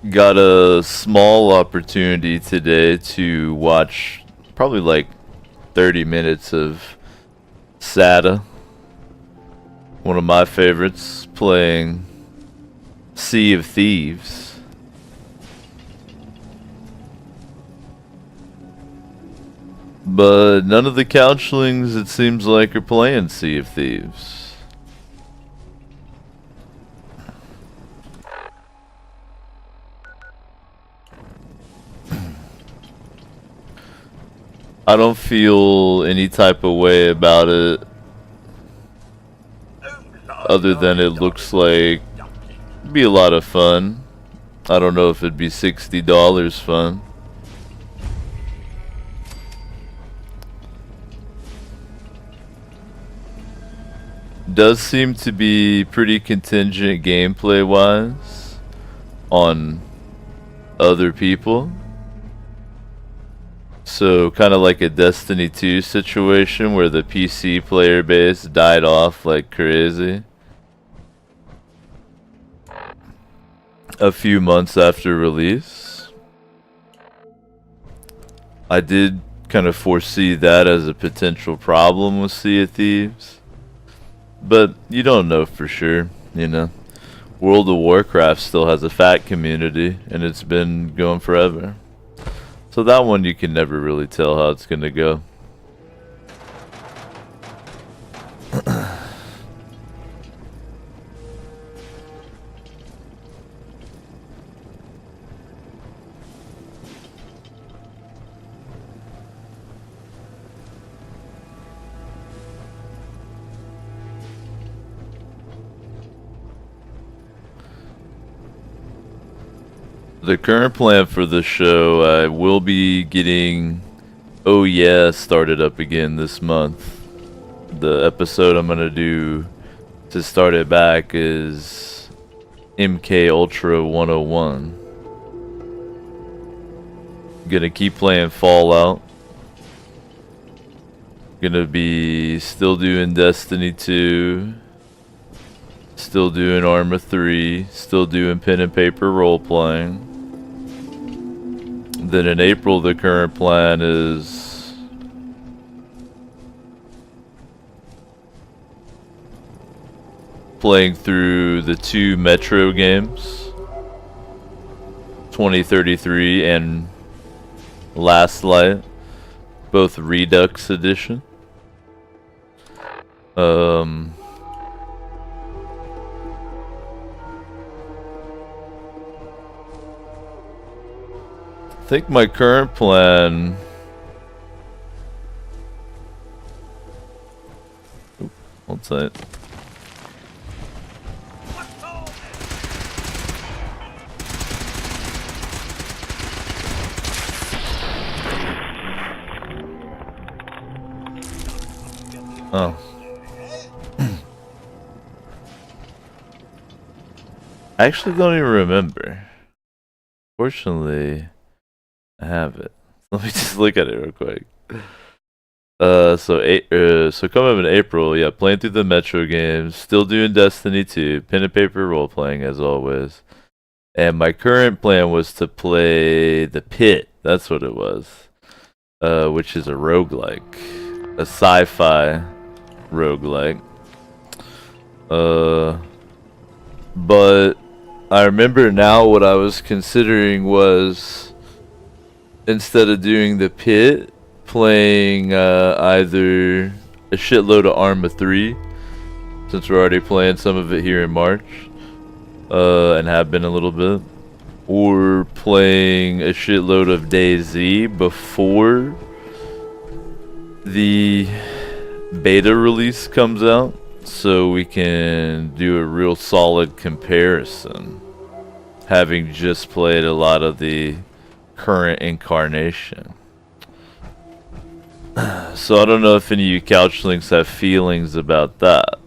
Got a small opportunity today to watch probably like 30 minutes of SATA, one of my favorites, playing Sea of Thieves. But none of the couchlings, it seems like, are playing Sea of Thieves. I don't feel any type of way about it other than it looks like it'd be a lot of fun. I don't know if it'd be $60 fun. Does seem to be pretty contingent gameplay wise on other people. So kind of like a Destiny 2 situation where the PC player base died off like crazy a few months after release. I did kind of foresee that as a potential problem with Sea of Thieves, but you don't know for sure, you know. World of Warcraft still has a fat community and it's been going forever. So that one you can never really tell how it's gonna go. The current plan for the show, I will be getting Oh Yeah started up again this month. The episode I'm gonna do to start it back is MK Ultra 101. Gonna keep playing Fallout. Gonna be still doing Destiny 2. Still doing Arma 3. Still doing pen and paper role playing. Then in April, the current plan is playing through the 2 Metro games, 2033 and Last Light, both Redux Edition. I think my current plan. What's that? Oh. I actually don't even remember. Fortunately, I have it. Let me just look at it real quick. So coming up in April, yeah, playing through the Metro games, still doing Destiny 2, pen and paper role playing as always, And my current plan was to play The Pit. That's what it was. Which is a roguelike. A sci-fi roguelike. But I remember now what I was considering was, instead of doing The Pit, playing either a shitload of Arma 3, since we're already playing some of it here in March, and have been a little bit, or playing a shitload of DayZ before the beta release comes out, so we can do a real solid comparison, having just played a lot of the current incarnation. So I don't know if any of you couchlings have feelings about that,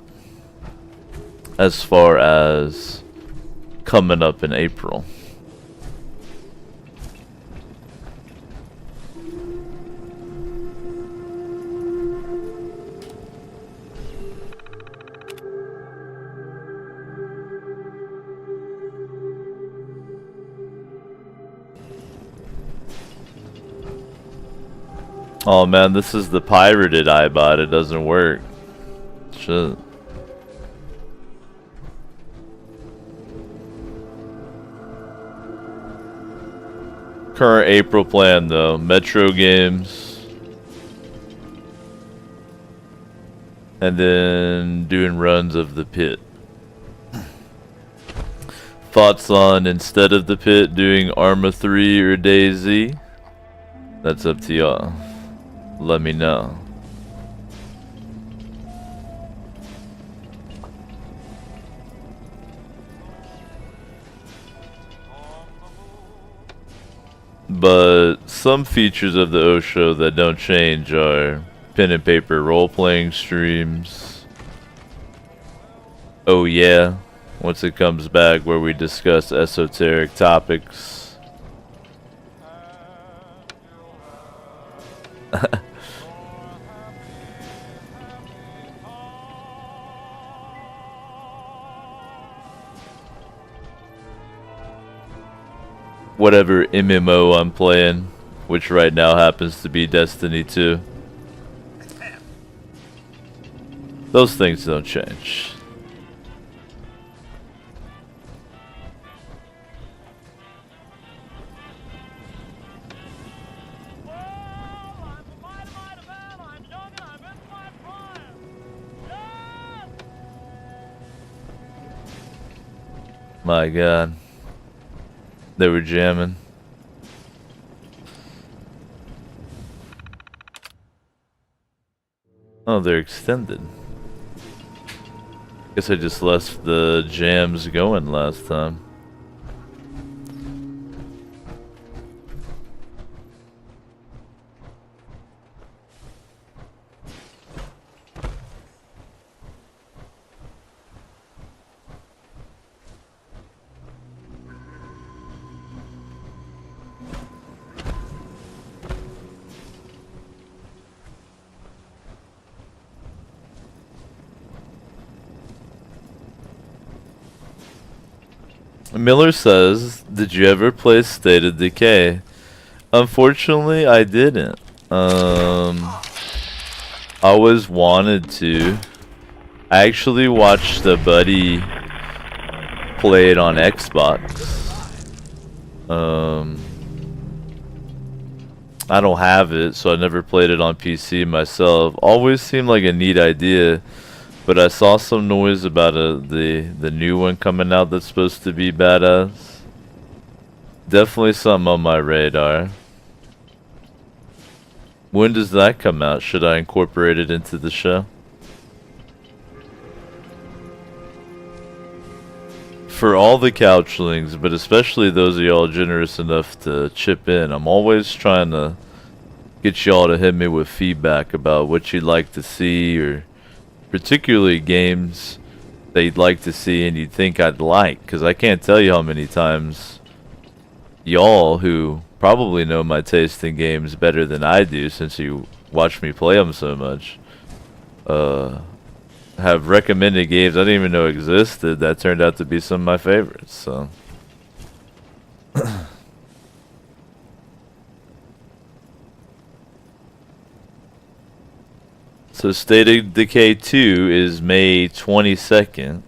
as far as coming up in April. Oh man, this is the pirated iBot. It doesn't work. Shit. Current April plan though, Metro games, and then doing runs of The Pit. Thoughts on, instead of The Pit, doing Arma 3 or DayZ? That's up to y'all. Let me know. But some features of the Osho that don't change are pen and paper role-playing streams. Oh yeah, once it comes back, where we discuss esoteric topics. Whatever MMO I'm playing, which right now happens to be Destiny 2. Those things don't change. My God. They were jamming. Oh, they're extended. Guess I just left the jams going last time. Miller says, did you ever play State of Decay? Unfortunately, I didn't. I always wanted to. I actually watched a buddy play it on Xbox. I don't have it, so I never played it on PC myself. Always seemed like a neat idea. But I saw some noise about the new one coming out that's supposed to be badass. Definitely something on my radar. When does that come out? Should I incorporate it into the show? For all the couchlings, but especially those of y'all generous enough to chip in, I'm always trying to get y'all to hit me with feedback about what you'd like to see, or particularly games that you'd like to see and you'd think I'd like, because I can't tell you how many times y'all, who probably know my taste in games better than I do since you watch me play them so much, have recommended games I didn't even know existed that turned out to be some of my favorites. So So State of Decay 2 is May 22nd.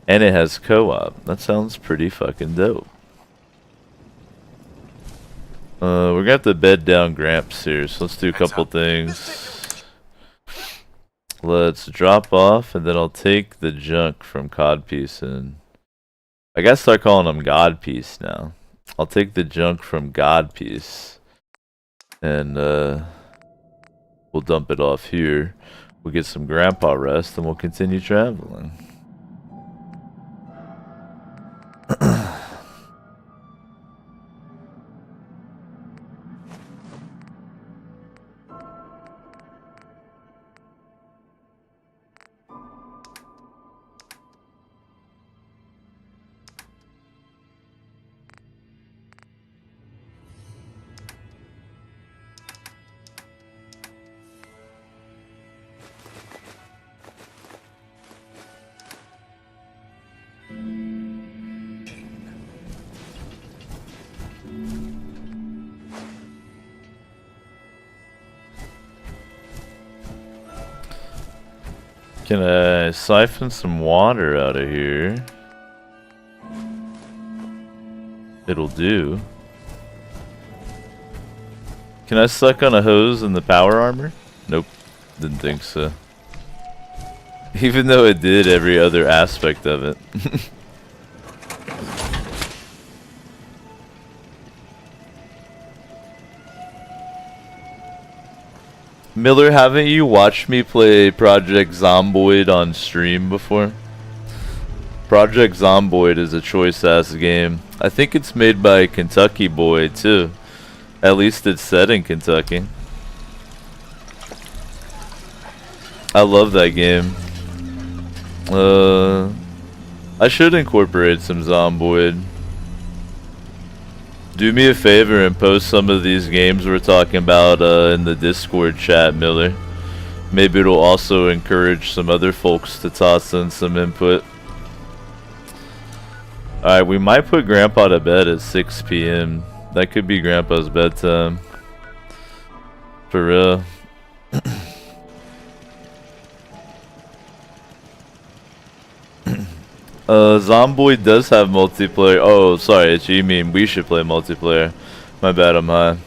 And it has co-op. That sounds pretty fucking dope. We're gonna have to bed down Gramps here, so let's do a couple things. Let's drop off, and then I'll take the junk from Codpiece, and I gotta start calling him Godpiece now. I'll take the junk from Godpiece, and we'll dump it off here. We'll get some grandpa rest, and we'll continue traveling. Can I siphon some water out of here? It'll do. Can I suck on a hose in the power armor? Nope. Didn't think so. Even though it did every other aspect of it. Miller, haven't you watched me play Project Zomboid on stream before? Project Zomboid is a choice-ass game. I think it's made by Kentucky Boy, too. At least it's set in Kentucky. I love that game. I should incorporate some Zomboid. Do me a favor and post some of these games we're talking about in the Discord chat, Miller. Maybe it'll also encourage some other folks to toss in some input. Alright, we might put Grandpa to bed at 6 p.m. That could be Grandpa's bedtime. For real. Zomboid does have multiplayer. Oh, sorry, you mean we should play multiplayer. My bad, I'm high.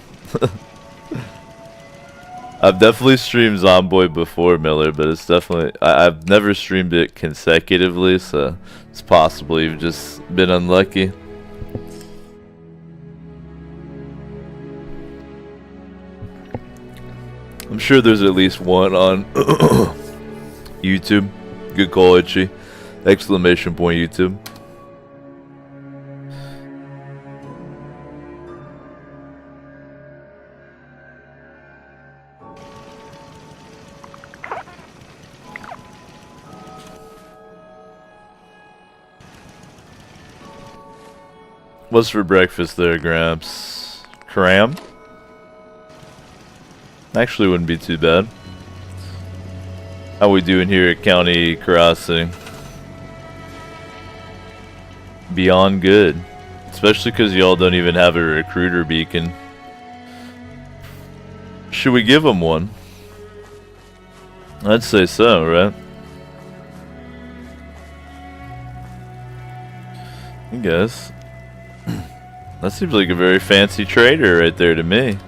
I've definitely streamed Zomboid before, Miller, but it's definitely... I've never streamed it consecutively, so it's possible you've just been unlucky. I'm sure there's at least one on YouTube. Good call, Itchy. Exclamation point YouTube. What's for breakfast there, Gramps? Cram? Actually wouldn't be too bad. How we doing here at County Crossing? Beyond good. Especially because y'all don't even have a recruiter beacon. Should we give them one? I'd say so, right? I guess. That seems like a very fancy trader right there to me.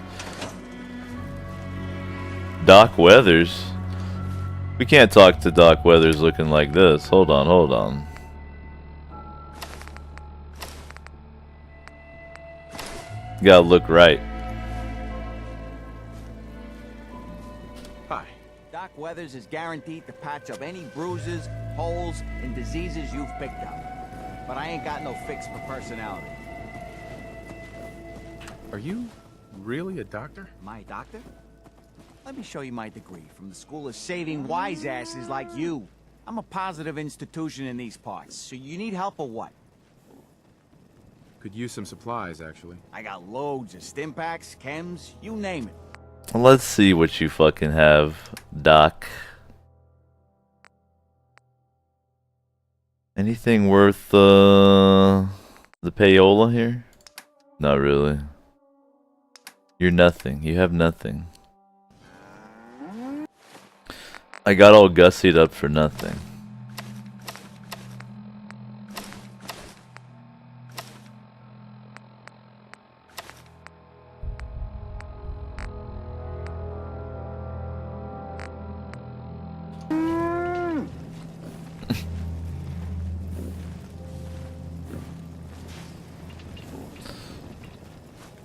Doc Weathers. We can't talk to Doc Weathers looking like this. Hold on, hold on. Gotta look right. Hi. Doc Weathers is guaranteed to patch up any bruises, holes, and diseases you've picked up. But I ain't got no fix for personality. Are you really a doctor? My doctor? Let me show you my degree from the School of Saving Wise Asses like you. I'm a positive institution in these parts, so you need help or what? Could use some supplies, actually. I got loads of stim packs, chems, you name it. Let's see what you fucking have, Doc. Anything worth the payola here? Not really. You're nothing. You have nothing. I got all gussied up for nothing.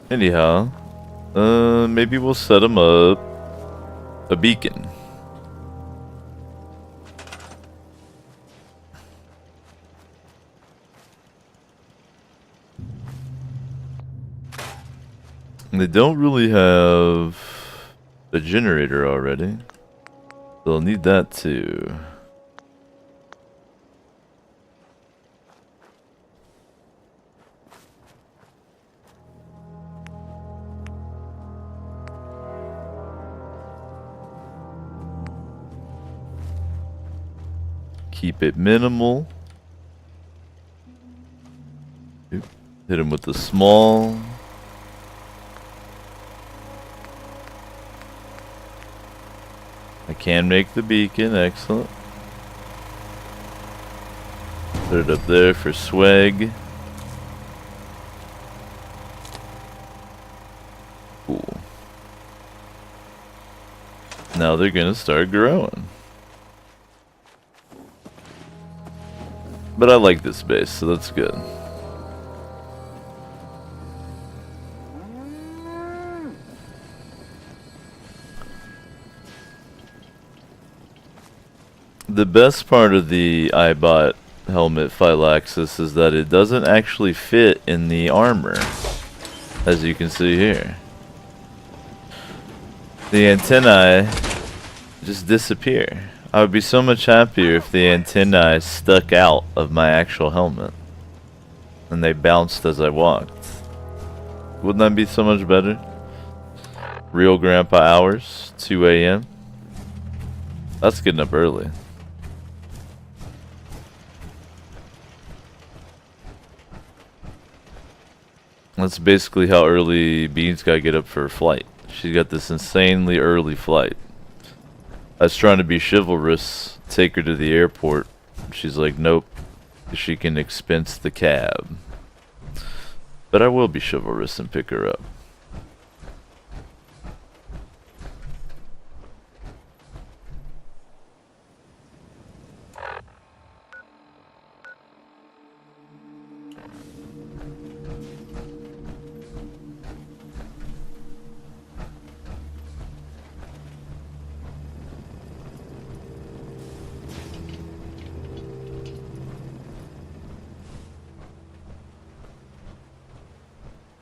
Anyhow, maybe we'll set him up a beacon. They don't really have a generator already. They'll need that too. Keep it minimal. Hit him with the small. I can make the beacon, excellent. Put it up there for swag. Cool. Now they're gonna start growing. But I like this base, so that's good. The best part of the Eyebot helmet Phylaxis is that it doesn't actually fit in the armor, as you can see here. The antennae just disappear. I would be so much happier if the antennae stuck out of my actual helmet and they bounced as I walked. Wouldn't that be so much better? Real grandpa hours, 2 a.m. That's getting up early. That's basically how early Beans gotta get up for her flight. She's got this insanely early flight. I was trying to be chivalrous, take her to the airport. She's like, nope, she can expense the cab. But I will be chivalrous and pick her up.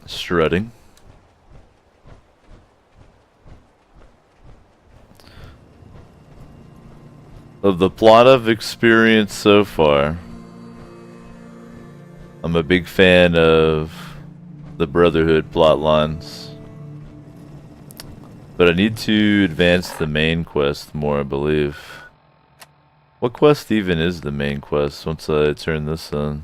Strutting. Of the plot I've experienced so far, I'm a big fan of the Brotherhood plot lines. But I need to advance the main quest more, I believe. What quest even is the main quest once I turn this on?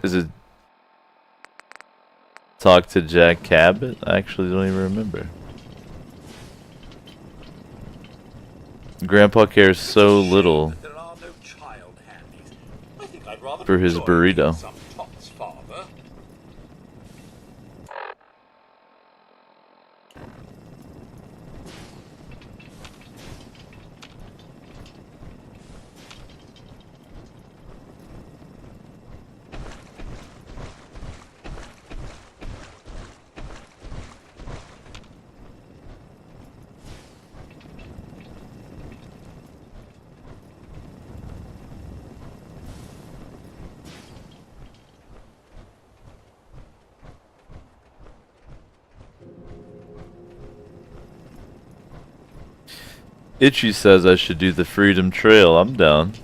Is it talk to Jack Cabot? I actually don't even remember. Grandpa cares so little for his burrito. Itchy says I should do the Freedom Trail. I'm down.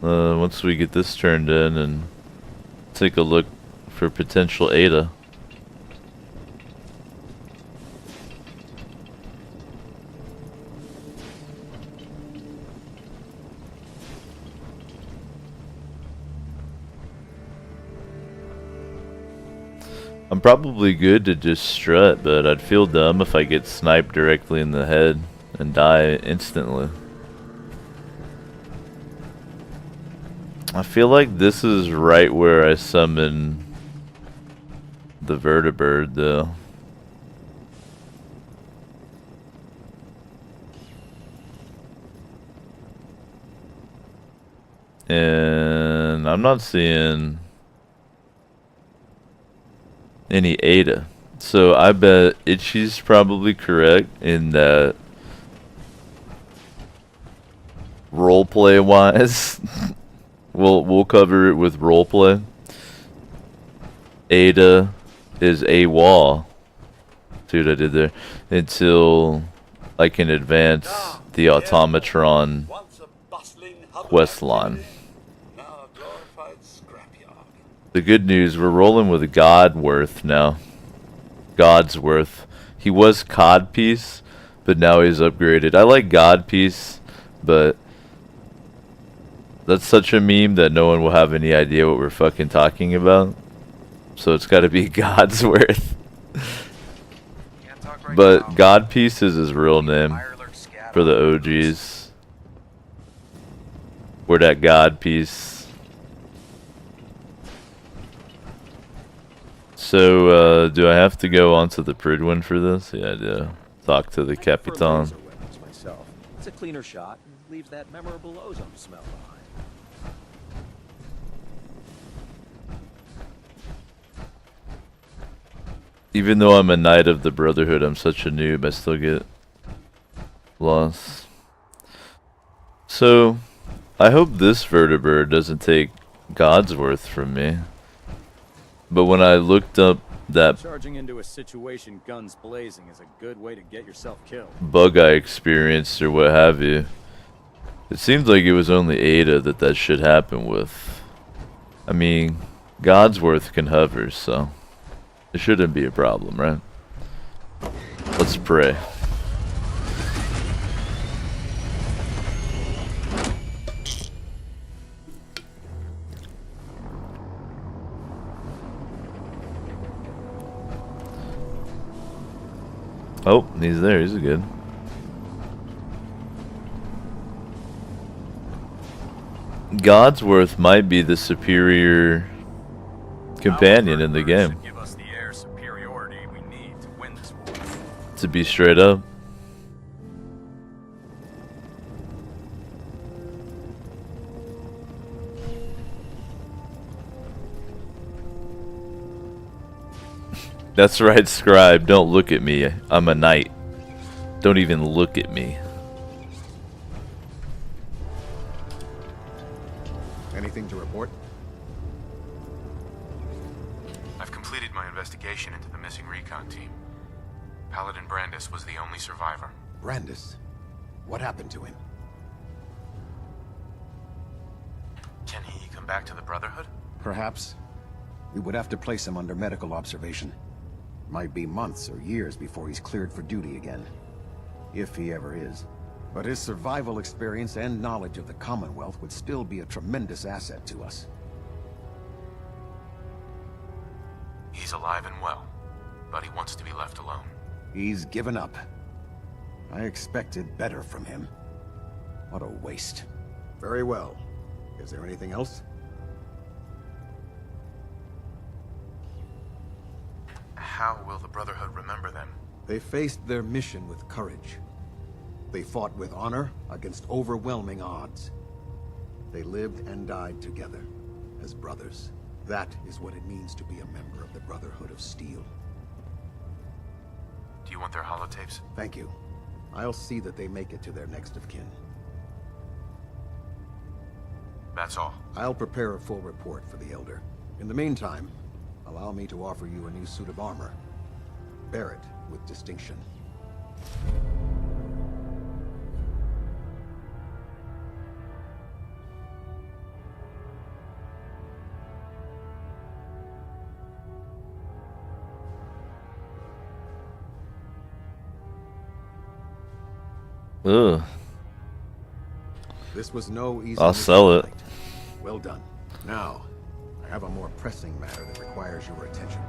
Once we get this turned in and take a look for potential Ada. I'm probably good to just strut, but I'd feel dumb if I get sniped directly in the head and die instantly. I feel like this is right where I summon the vertibird, though. And I'm not seeing any Ada. So I bet Itchy's probably correct in that roleplay wise. we'll cover it with roleplay. Ada is AWOL. See what I did there? Until I can advance the Automatron quest line. The good news, we're rolling with Godworth now. Godsworth. He was Codpiece, but now he's upgraded. I like Godpiece, but that's such a meme that no one will have any idea what we're fucking talking about. So it's gotta be Godsworth. But Godpiece is his real name for the OGs. We're that Godpiece. So, do I have to go onto the Prydwen for this? Yeah, I do. Talk to the Capitan. It's a cleaner shot and leaves that memorable ozone smell behind. Even though I'm a Knight of the Brotherhood, I'm such a noob, I still get lost. So, I hope this vertibird doesn't take Godsworth from me. But when I looked up that Charging into a situation guns blazing is a good way to get yourself killed. bug I experienced or what have you, it seems like it was only Ada that should happen with. I mean, Godsworth can hover, so it shouldn't be a problem, right? Let's pray. Oh, he's there. He's good. Godsworth might be the superior companion in the game. Give us the air superiority we need to win this war. To be straight up. That's right, Scribe. Don't look at me. I'm a knight. Don't even look at me. Anything to report? I've completed my investigation into the missing recon team. Paladin Brandis was the only survivor. Brandis? What happened to him? Can he come back to the Brotherhood? Perhaps. We would have to place him under medical observation. Might be months or years before he's cleared for duty again. If he ever is. But his survival experience and knowledge of the Commonwealth would still be a tremendous asset to us. He's alive and well, but he wants to be left alone. He's given up. I expected better from him. What a waste. Very well. Is there anything else? How will the Brotherhood remember them? They faced their mission with courage. They fought with honor against overwhelming odds. They lived and died together, as brothers. That is what it means to be a member of the Brotherhood of Steel. Do you want their holotapes? Thank you. I'll see that they make it to their next of kin. That's all. I'll prepare a full report for the Elder. In the meantime, allow me to offer you a new suit of armor. Bear it with distinction. Ugh. This was no easy. I'll sell it. Well done. Now, I have a more pressing matter that requires your attention.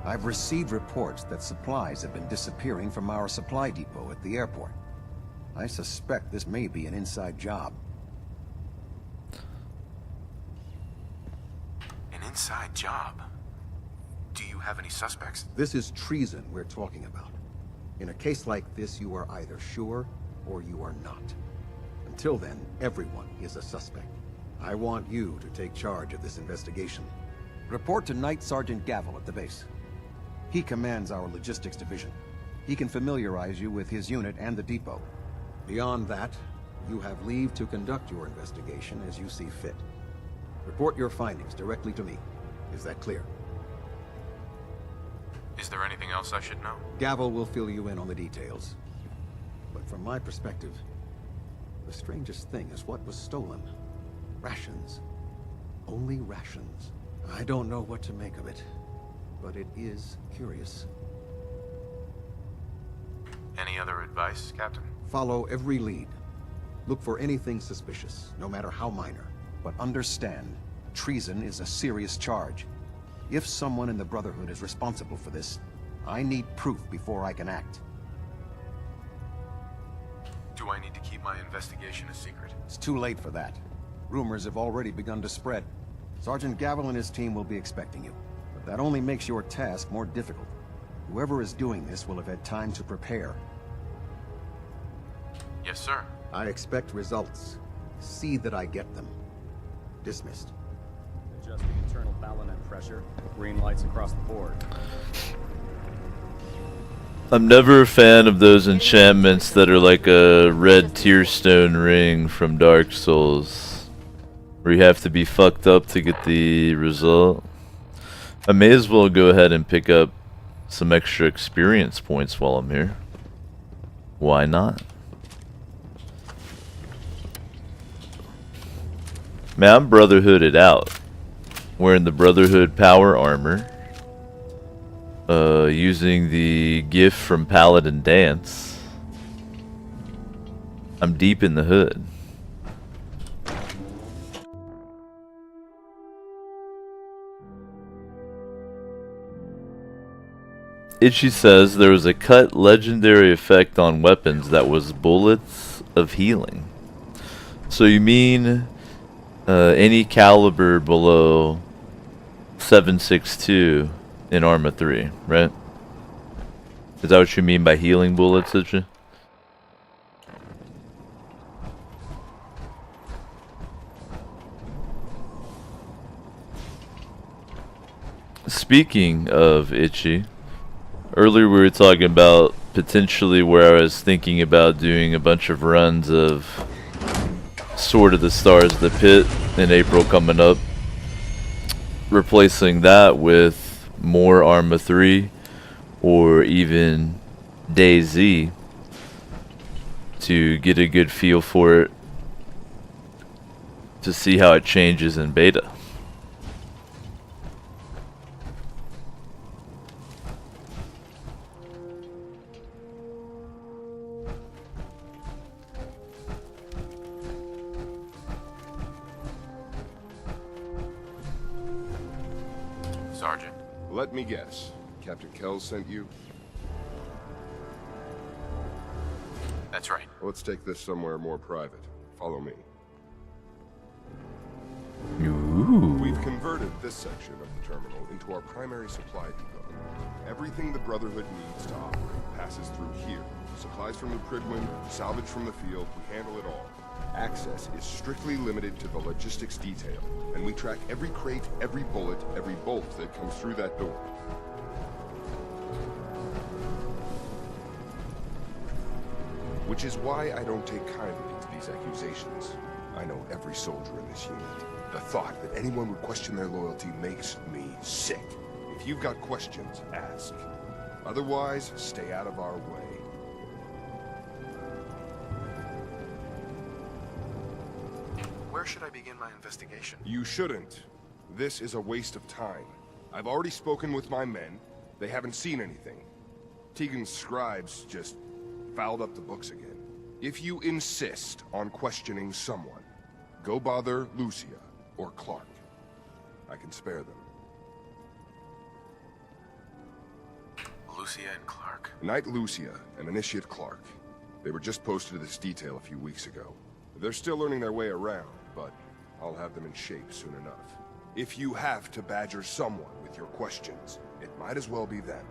I've received reports that supplies have been disappearing from our supply depot at the airport. I suspect this may be an inside job. An inside job? Do you have any suspects? This is treason we're talking about. In a case like this, you are either sure or you are not. Until then, everyone is a suspect. I want you to take charge of this investigation. Report to Night Sergeant Gavel at the base. He commands our logistics division. He can familiarize you with his unit and the depot. Beyond that, you have leave to conduct your investigation as you see fit. Report your findings directly to me. Is that clear? Is there anything else I should know? Gavel will fill you in on the details. But from my perspective, the strangest thing is what was stolen. Rations. Only rations. I don't know what to make of it, but it is curious. Any other advice, Captain? Follow every lead. Look for anything suspicious, no matter how minor. But understand, treason is a serious charge. If someone in the Brotherhood is responsible for this, I need proof before I can act. Do I need to keep my investigation a secret? It's too late for that. Rumors have already begun to spread. Sergeant Gavel and his team will be expecting you. But that only makes your task more difficult. Whoever is doing this will have had time to prepare. Yes, sir. I expect results. See that I get them. Dismissed. Adjusting internal ballonet pressure. Green lights across the board. I'm never a fan of those enchantments that are like a red tearstone ring from Dark Souls, where you have to be fucked up to get the result. I may as well go ahead and pick up some extra experience points while I'm here. Why not? Man, I'm Brotherhooded out. Wearing the Brotherhood power armor. Using the gift from Paladin Dance. I'm deep in the hood. Itchy says there was a cut legendary effect on weapons that was bullets of healing. So you mean any caliber below 7.62 in Arma 3, right? Is that what you mean by healing bullets, Itchy? Speaking of Itchy, earlier we were talking about potentially where I was thinking about doing a bunch of runs of Sword of the Stars, the Pit in April coming up. Replacing that with more Arma 3 or even DayZ to get a good feel for it, to see how it changes in beta. Sergeant. Let me guess. Captain Kells sent you? That's right. Let's take this somewhere more private. Follow me. Ooh. We've converted this section of the terminal into our primary supply depot. Everything the Brotherhood needs to operate passes through here. Supplies from New Prydwen, salvage from the field, we handle it all. Access is strictly limited to the logistics detail, and we track every crate, every bullet, every bolt that comes through that door. Which is why I don't take kindly to these accusations. I know every soldier in this unit. The thought that anyone would question their loyalty makes me sick. If you've got questions, ask. Otherwise, stay out of our way. Where should I begin my investigation? You shouldn't. This is a waste of time. I've already spoken with my men. They haven't seen anything. Tegan's scribes just fouled up the books again. If you insist on questioning someone, go bother Lucia or Clark. I can spare them. Lucia and Clark. Knight Lucia and Initiate Clark. They were just posted to this detail a few weeks ago. They're still learning their way around, but I'll have them in shape soon enough. If you have to badger someone with your questions, it might as well be them.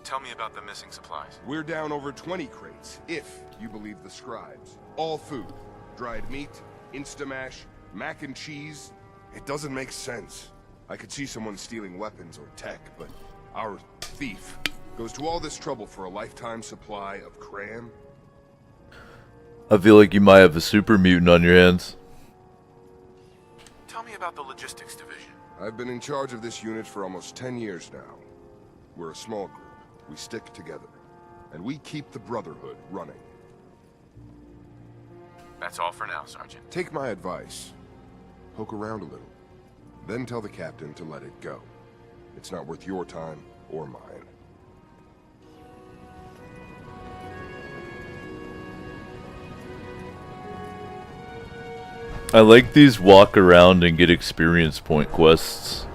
Tell me about the missing supplies. We're down over 20 crates, if you believe the scribes. All food. Dried meat, Instamash, mac and cheese. It doesn't make sense. I could see someone stealing weapons or tech, but our thief goes to all this trouble for a lifetime supply of cram? I feel like you might have a super mutant on your hands. Tell me about the logistics division. I've been in charge of this unit for almost 10 years now. We're a small group. We stick together. And we keep the Brotherhood running. That's all for now, Sergeant. Take my advice. Poke around a little. Then tell the captain to let it go. It's not worth your time or mine. I like these walk around and get experience point quests.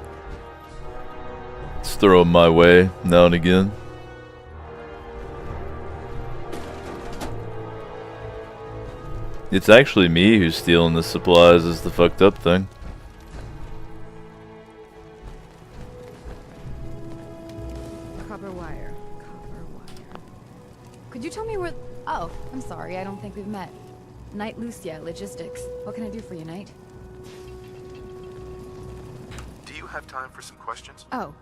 Let's throw them my way now and again. It's actually me who's stealing the supplies is the fucked up thing. Copper wire. Could you tell me where... Oh, I'm sorry, I don't think we've met. Knight Lucia, Logistics. What can I do for you, Knight? Do you have time for some questions? Oh.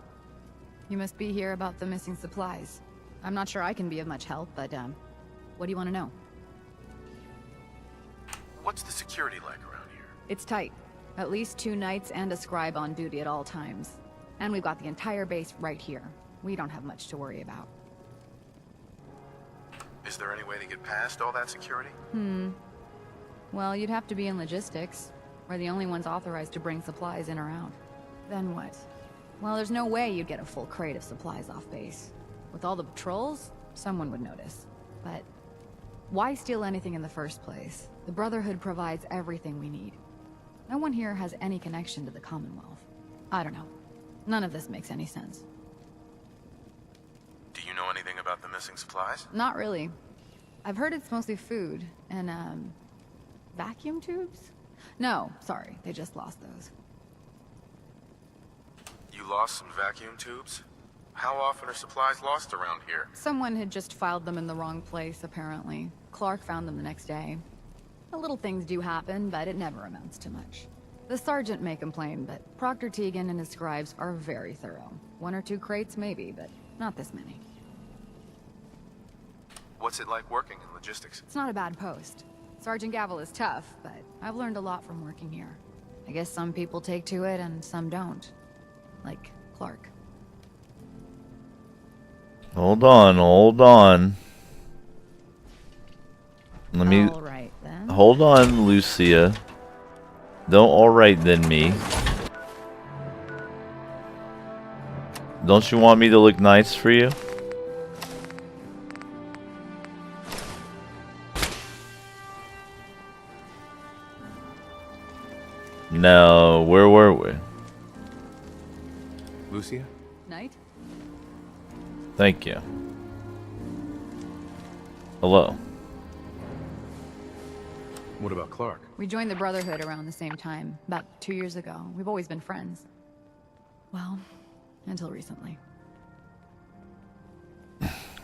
You must be here about the missing supplies. I'm not sure I can be of much help, but, what do you want to know? What's the security like around here? It's tight. At least 2 knights and a scribe on duty at all times. And we've got the entire base right here. We don't have much to worry about. Is there any way to get past all that security? Well, you'd have to be in logistics. We're the only ones authorized to bring supplies in or out. Then what? Well, there's no way you'd get a full crate of supplies off base. With all the patrols, someone would notice. But why steal anything in the first place? The Brotherhood provides everything we need. No one here has any connection to the Commonwealth. I don't know. None of this makes any sense. Do you know anything about the missing supplies? Not really. I've heard it's mostly food and, vacuum tubes? No, sorry, they just lost those. You lost some vacuum tubes? How often are supplies lost around here? Someone had just filed them in the wrong place, apparently. Clark found them the next day. The little things do happen, but it never amounts to much. The sergeant may complain, but Proctor Tegan and his scribes are very thorough. 1 or 2 crates, maybe, but not this many. What's it like working in logistics? It's not a bad post. Sergeant Gavel is tough, but I've learned a lot from working here. I guess some people take to it and some don't. Like Clark. Hold on, hold on. Let me... Alright then. Hold on, Lucia. Don't alright then me. Don't you want me to look nice for you? Now, where were we? Lucia? Knight? Thank you. Hello. What about Clark? We joined the Brotherhood around the same time, about 2 years ago. We've always been friends. Well, until recently.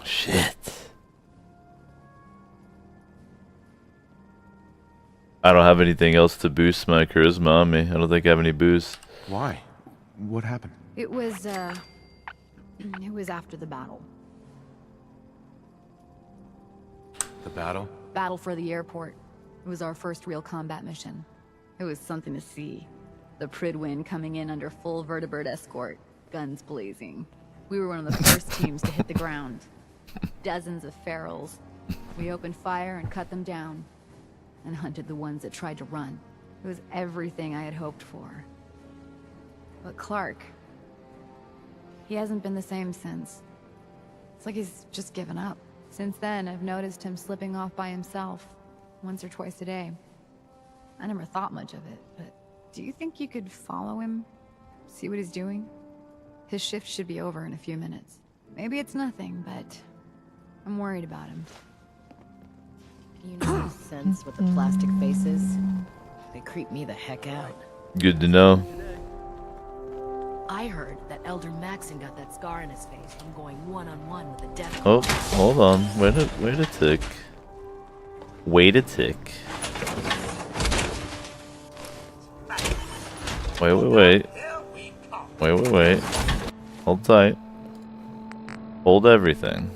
Shit. I don't have anything else to boost my charisma on me. I don't think I have any boost. Why? What happened? It was after the battle. The battle? Battle for the airport. It was our first real combat mission. It was something to see. The Prydwen coming in under full vertibird escort, guns blazing. We were one of the first teams to hit the ground. Dozens of ferals. We opened fire and cut them down, and hunted the ones that tried to run. It was everything I had hoped for. But Clark, he hasn't been the same since. It's like he's just given up. Since then, I've noticed him slipping off by himself, once or twice a day. I never thought much of it, but do you think you could follow him? See what he's doing? His shift should be over in a few minutes. Maybe it's nothing, but I'm worried about him. You know the sense with the plastic faces? They creep me the heck out. Good to know. I heard that Elder Maxon got that scar in his face from going one-on-one with the Death Oh, Claw. hold on. Wait a tick. Wait a tick. Wait. Wait. Hold tight. Hold everything.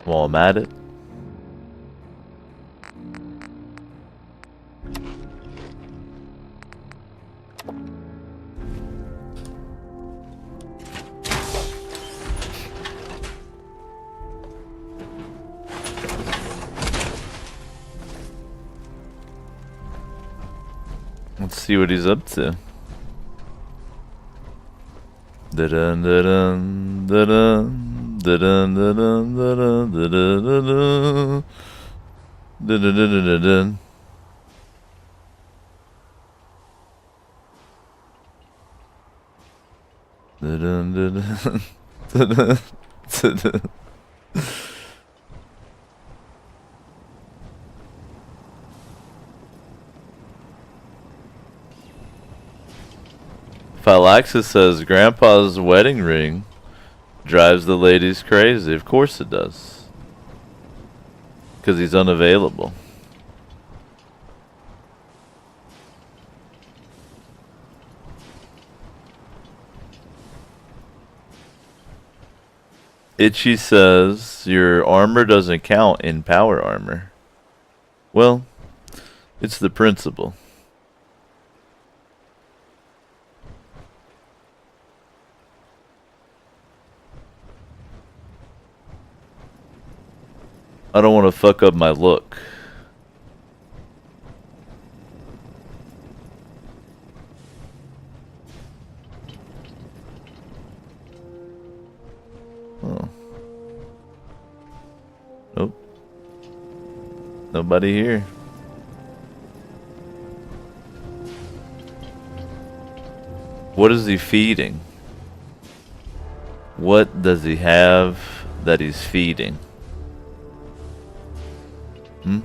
While I'm at it. Let's see what he's up to. Da-dun, da-dun, da-dun. Da-dun, da-dun, da-dun, da-dun, da-dun. Da-dun, da-dun, da-dun. Da-dun, da-dun. Da-dun, da-dun. Phylaxis says Grandpa's wedding ring drives the ladies crazy. Of course it does. Because he's unavailable. Itchy says your armor doesn't count in power armor. Well, it's the principle. I don't want to fuck up my look. Oh. Nope. Nobody here. What is he feeding? What does he have that he's feeding? Hmm?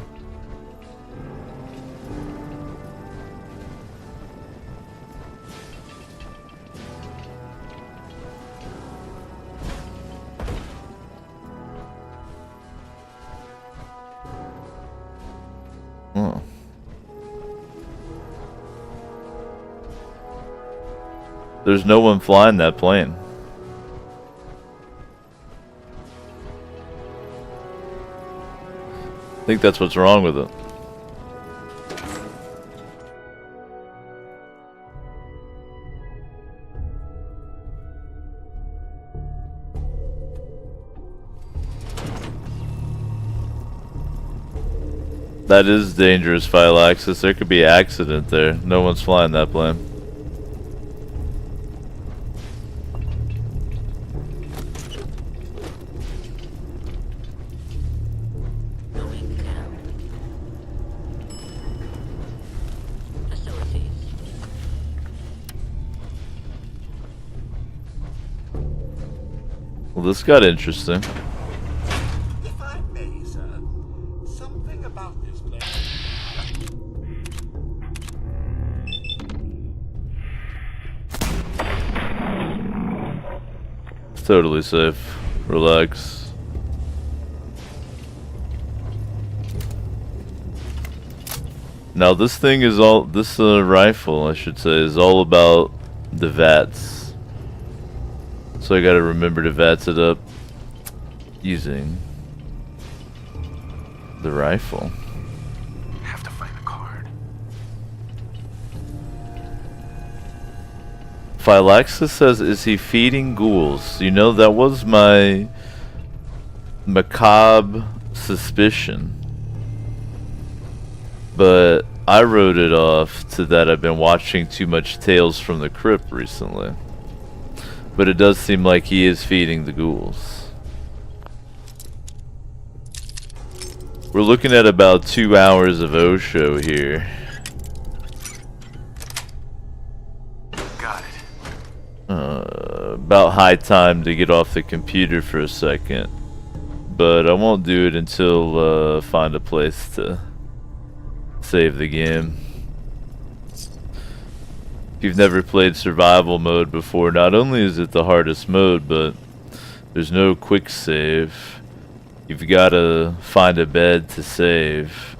Oh. There's no one flying that plane. I think that's what's wrong with it. That is dangerous, Phylaxis. There could be an accident there. No one's flying that plane. Well, this got interesting. If I may, sir, something about this place. It's totally safe. Relax. Now this thing is all, this rifle I should say, is all about the VATS. So I gotta remember to VATS it up using the rifle. Have to find a card. Phylaxis says, is he feeding ghouls? You know, that was my macabre suspicion. But I wrote it off to that I've been watching too much Tales from the Crypt recently. But it does seem like he is feeding the ghouls. We're looking at about 2 hours of Osho here. Got it. About high time to get off the computer for a second. But I won't do it until find a place to save the game. If you've never played survival mode before, not only is it the hardest mode, but there's no quick save. You've got to find a bed to save.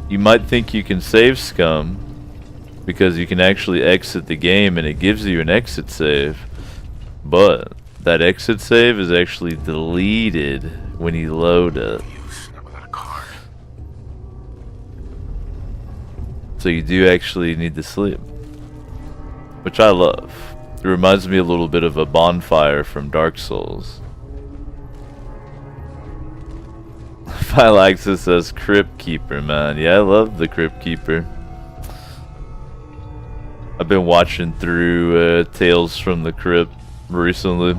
You might think you can save scum because you can actually exit the game and it gives you an exit save, but that exit save is actually deleted when you load it. So you do actually need to sleep, which I love. It reminds me a little bit of a bonfire from Dark Souls. Phylaxis says Crypt Keeper, man. Yeah, I love the Crypt Keeper. I've been watching through Tales from the Crypt recently.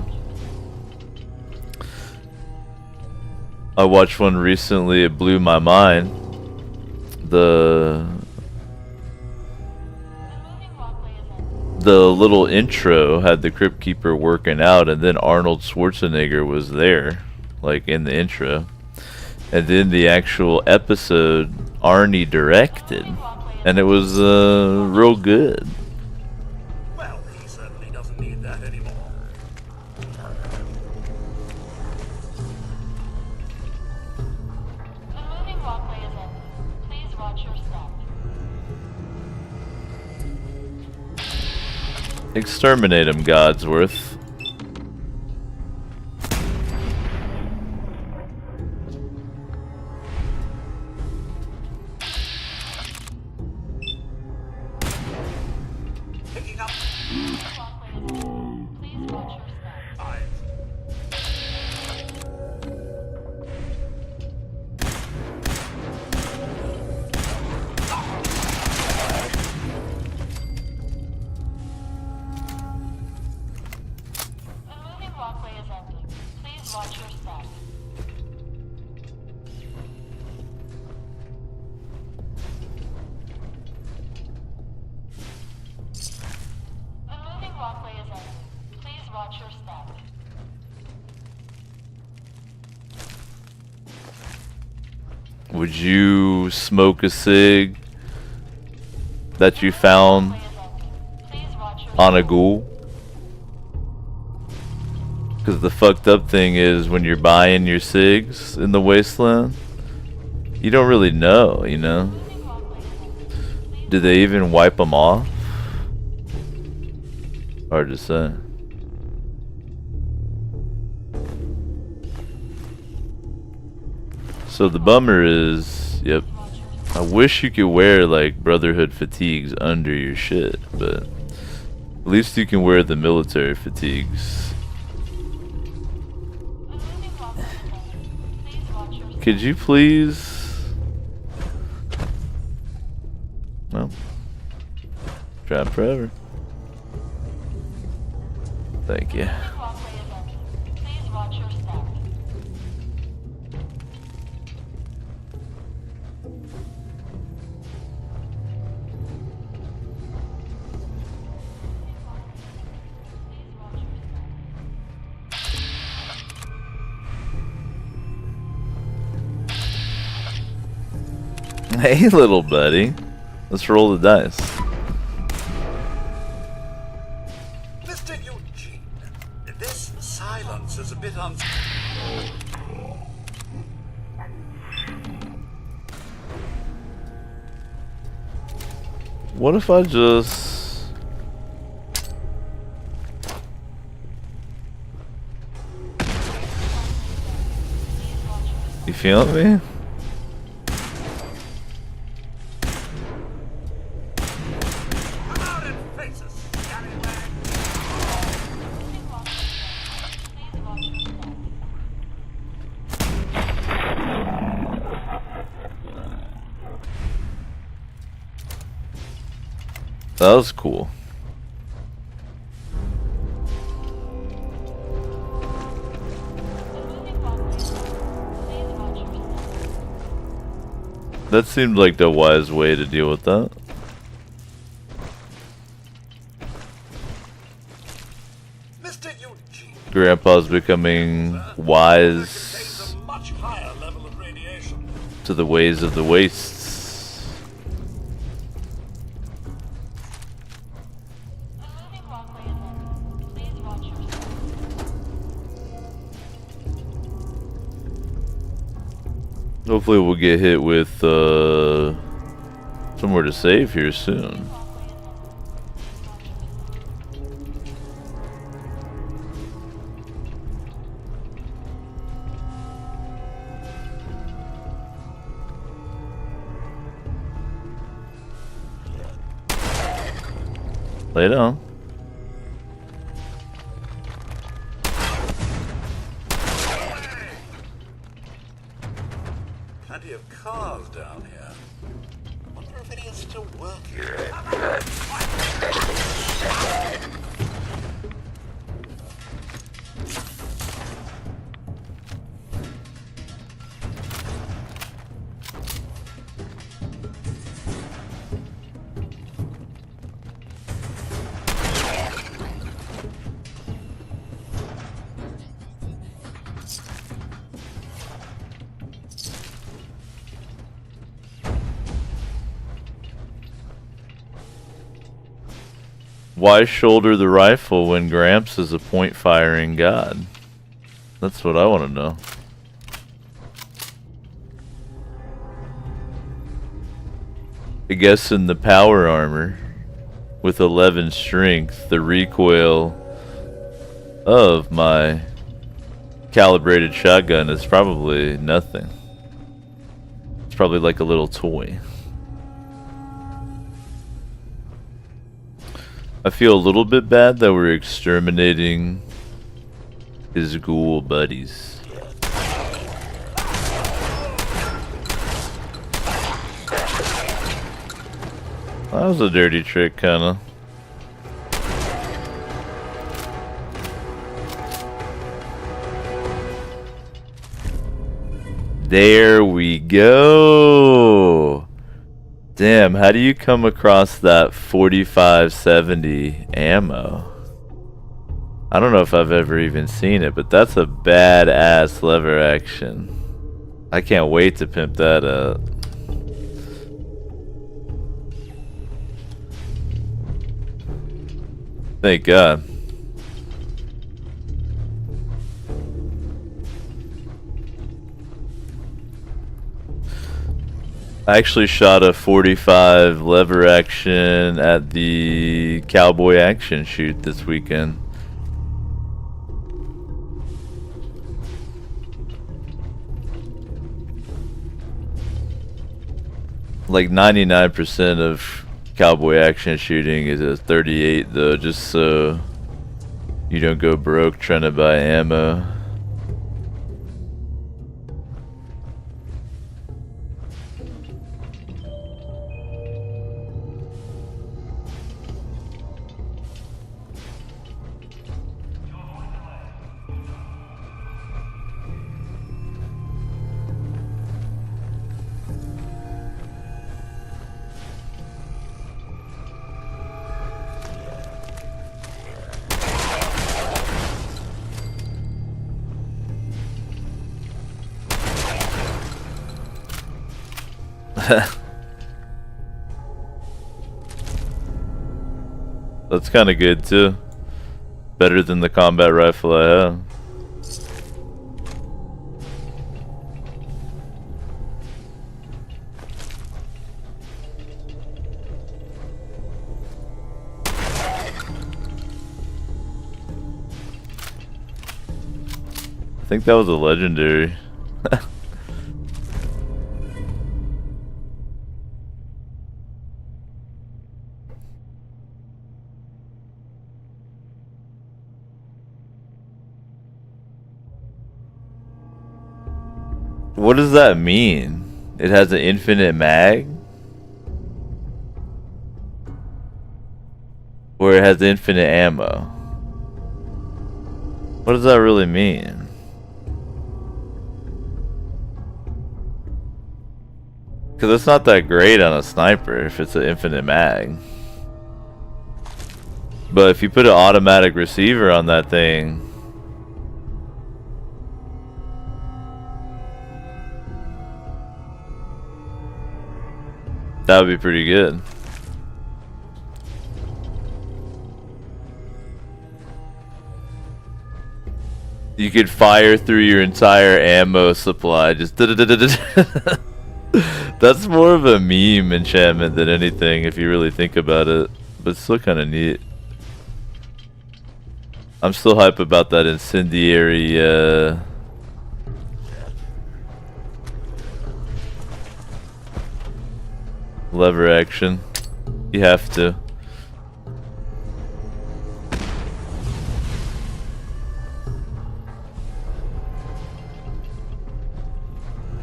I watched one recently, it blew my mind. The little intro had the Crypt Keeper working out, and then Arnold Schwarzenegger was there, like in the intro. And then the actual episode Arnie directed, and it was real good. Well, he certainly doesn't need that anymore. The moving walkway is empty. Please watch your step. Exterminate him, Godsworth. Would you smoke a cig that you found on a ghoul? Because the fucked up thing is when you're buying your cigs in the wasteland, you don't really know, you know? Do they even wipe them off? Hard to say. So the bummer is, yep, I wish you could wear like Brotherhood fatigues under your shit, but at least you can wear the military fatigues. Could you please? Well, drive forever. Thank you. Hey, little buddy. Let's roll the dice. Mr. Eugene, this silence is a bit What if I just... You feeling me? That was cool. That seemed like the wise way to deal with that. Mr. Eugene, Grandpa's becoming wise a much higher level of radiation. to the ways of the wastes. Hopefully we'll get hit with somewhere to save here soon. Lay down. Plenty of cars down here. I wonder if any are still working. Why shoulder the rifle when Gramps is a point-firing god? That's what I want to know. I guess in the power armor, with 11 strength, the recoil of my calibrated shotgun is probably nothing. It's probably like a little toy. I feel a little bit bad that we're exterminating his ghoul buddies. That was a dirty trick, kinda. There we go. Damn, how do you come across that 4570 ammo? I don't know if I've ever even seen it, but that's a badass lever action. I can't wait to pimp that up. Thank God. I actually shot a 45 lever action at the Cowboy Action Shoot this weekend. Like 99% of Cowboy Action shooting is a 38 though, just so you don't go broke trying to buy ammo. That's kind of good too. Better than the combat rifle I have. I think that was a legendary. What does that mean? It has an infinite mag? Or it has infinite ammo? What does that really mean? Because it's not that great on a sniper if it's an infinite mag. But if you put an automatic receiver on that thing, that would be pretty good. You could fire through your entire ammo supply. Just that's more of a meme enchantment than anything if you really think about it. But it's still kind of neat. I'm still hype about that incendiary lever action. You have to.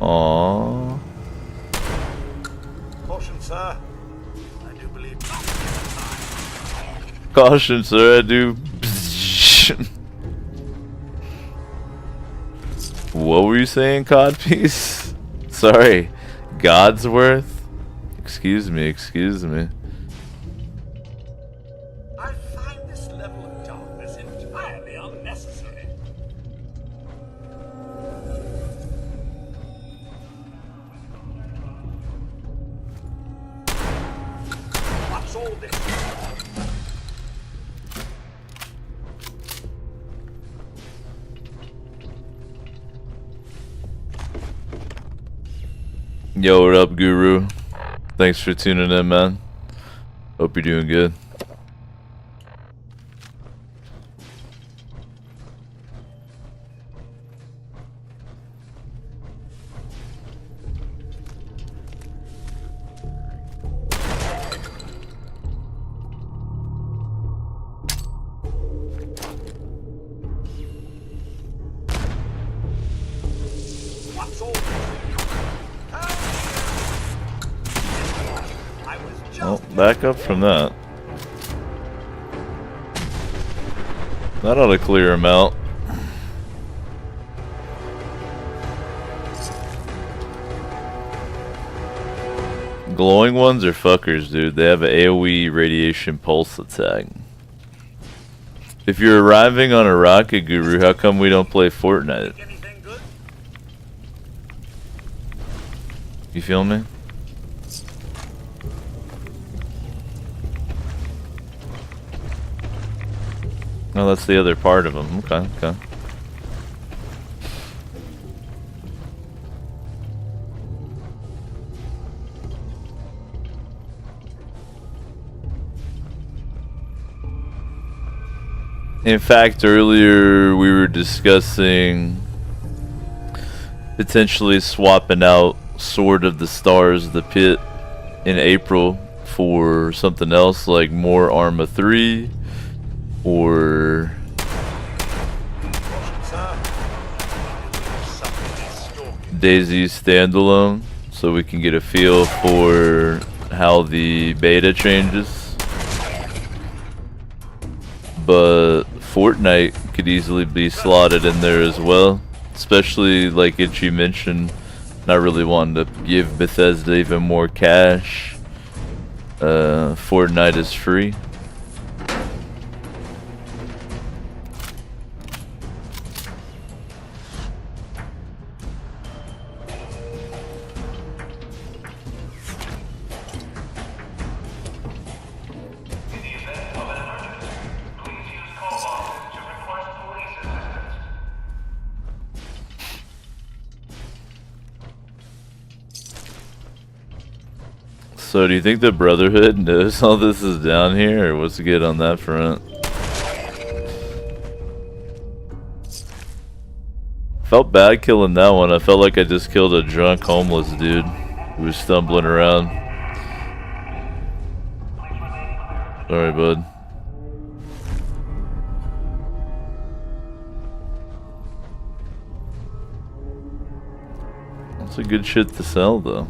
Aww. Caution, sir. I do believe. Caution, sir. I do. What were you saying, Codpiece? Sorry, Godsworth. Excuse me. Excuse me. I find this level of darkness entirely unnecessary. What's all this? Yo, what up, Guru? Thanks for tuning in, man. Hope you're doing good. What's all this? Well, back up from that. That ought to clear him out. Glowing ones are fuckers, dude. They have an AoE radiation pulse attack. If you're arriving on a rocket, Guru, how come we don't play Fortnite? You feel me? No, that's the other part of them. Okay, okay. In fact, earlier we were discussing potentially swapping out Sword of the Stars, the Pit, in April for something else like more Arma 3 or DayZ standalone, so we can get a feel for how the beta changes. But Fortnite could easily be slotted in there as well, especially like Itchy mentioned, not really wanting to give Bethesda even more cash. Fortnite is free. So do you think the Brotherhood knows all this is down here, or what's good on that front? Felt bad killing that one. I felt like I just killed a drunk homeless dude who was stumbling around. Sorry, bud. That's a good shit to sell, though.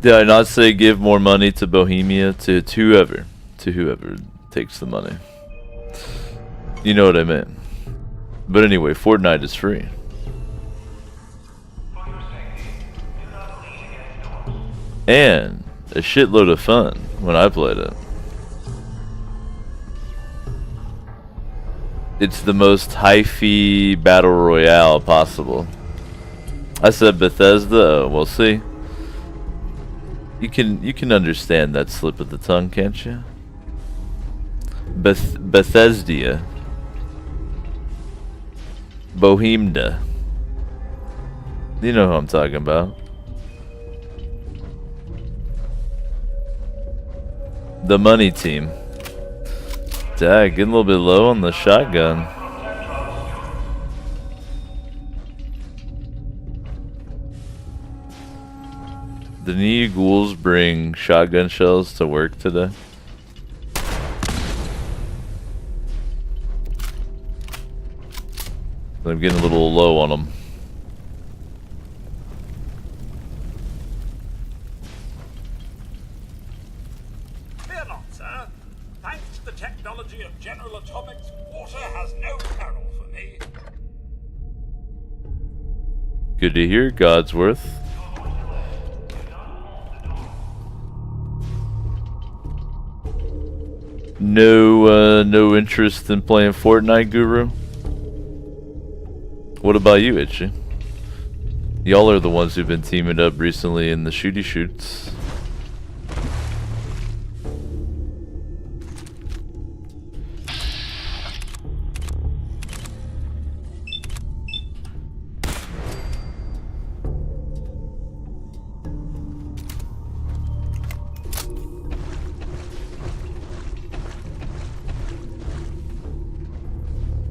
Did I not say give more money to Bohemia? To whoever takes the money. You know what I meant. But anyway, Fortnite is free. And a shitload of fun when I played it. It's the most hyphy battle royale possible. I said Bethesda. Well, see, you can understand that slip of the tongue, can't you? Bethesda. Bohemia. You know who I'm talking about. The money team. Dag, getting a little bit low on the shotgun. Did any of you ghouls bring shotgun shells to work today? I'm getting a little low on them. Fear not, sir. Thanks to the technology of General Atomics, water has no peril for me. Good to hear, Godsworth. No interest in playing Fortnite, Guru? What about you, Itchy? Y'all are the ones who've been teaming up recently in the shooty shoots.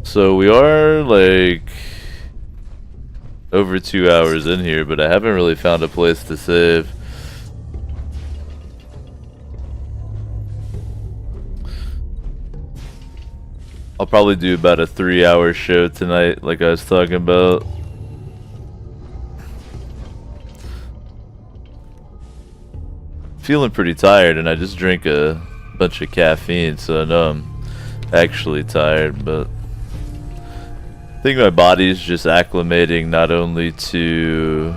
So we are like over 2 hours in here, but I haven't really found a place to save. I'll probably do about a 3-hour show tonight, like I was talking about. Feeling pretty tired, and I just drank a bunch of caffeine, so I know I'm actually tired, but I think my body's just acclimating not only to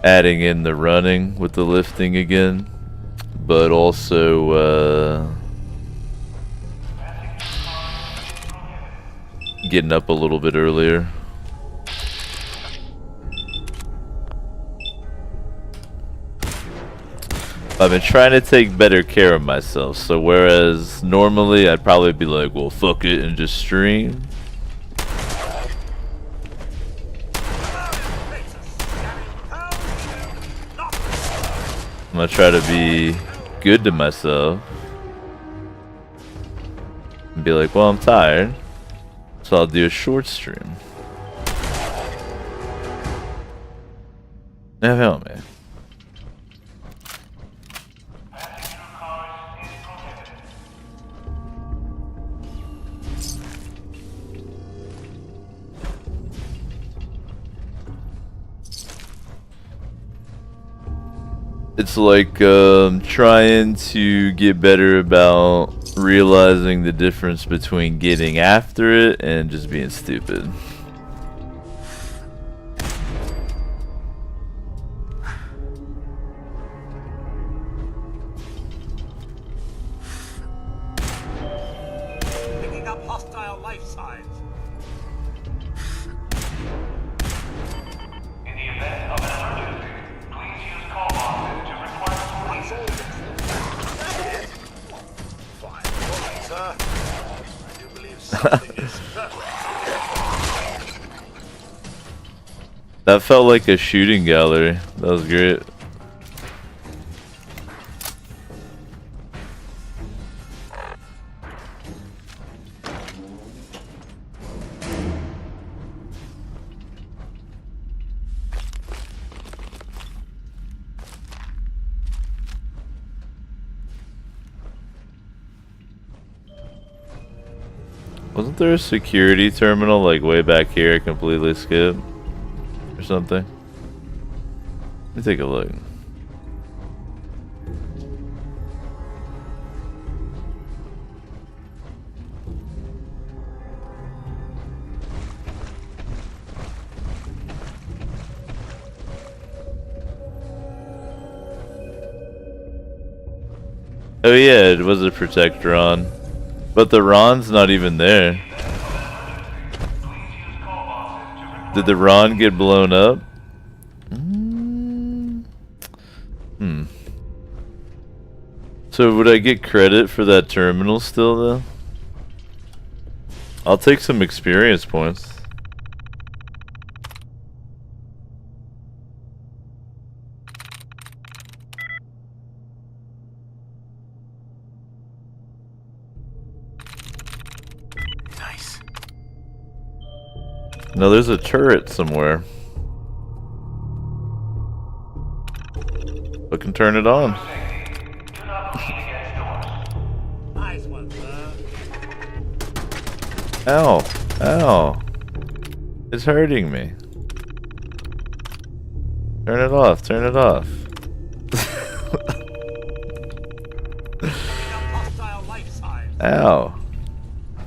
adding in the running with the lifting again, but also getting up a little bit earlier. I've been trying to take better care of myself, so whereas normally I'd probably be like, well, fuck it and just stream, I'm gonna try to be good to myself and be like, well, I'm tired, so I'll do a short stream. Now help me. It's like trying to get better about realizing the difference between getting after it and just being stupid. Picking up hostile life signs. In the event of an emergency, please use call boxes to report police. Fine. All right, sir. I do believe something is That felt like a shooting gallery. That was great. Wasn't there a security terminal like way back here I completely skipped? Or something? Let me take a look. Oh yeah, it was a Protect Ron. But the Ron's not even there. Did the Ron get blown up? So would I get credit for that terminal still though? I'll take some experience points. Nice. No, there's a turret somewhere. I can turn it on. Nice one, sir. Ow. Ow. It's hurting me. Turn it off. Turn it off. Ow.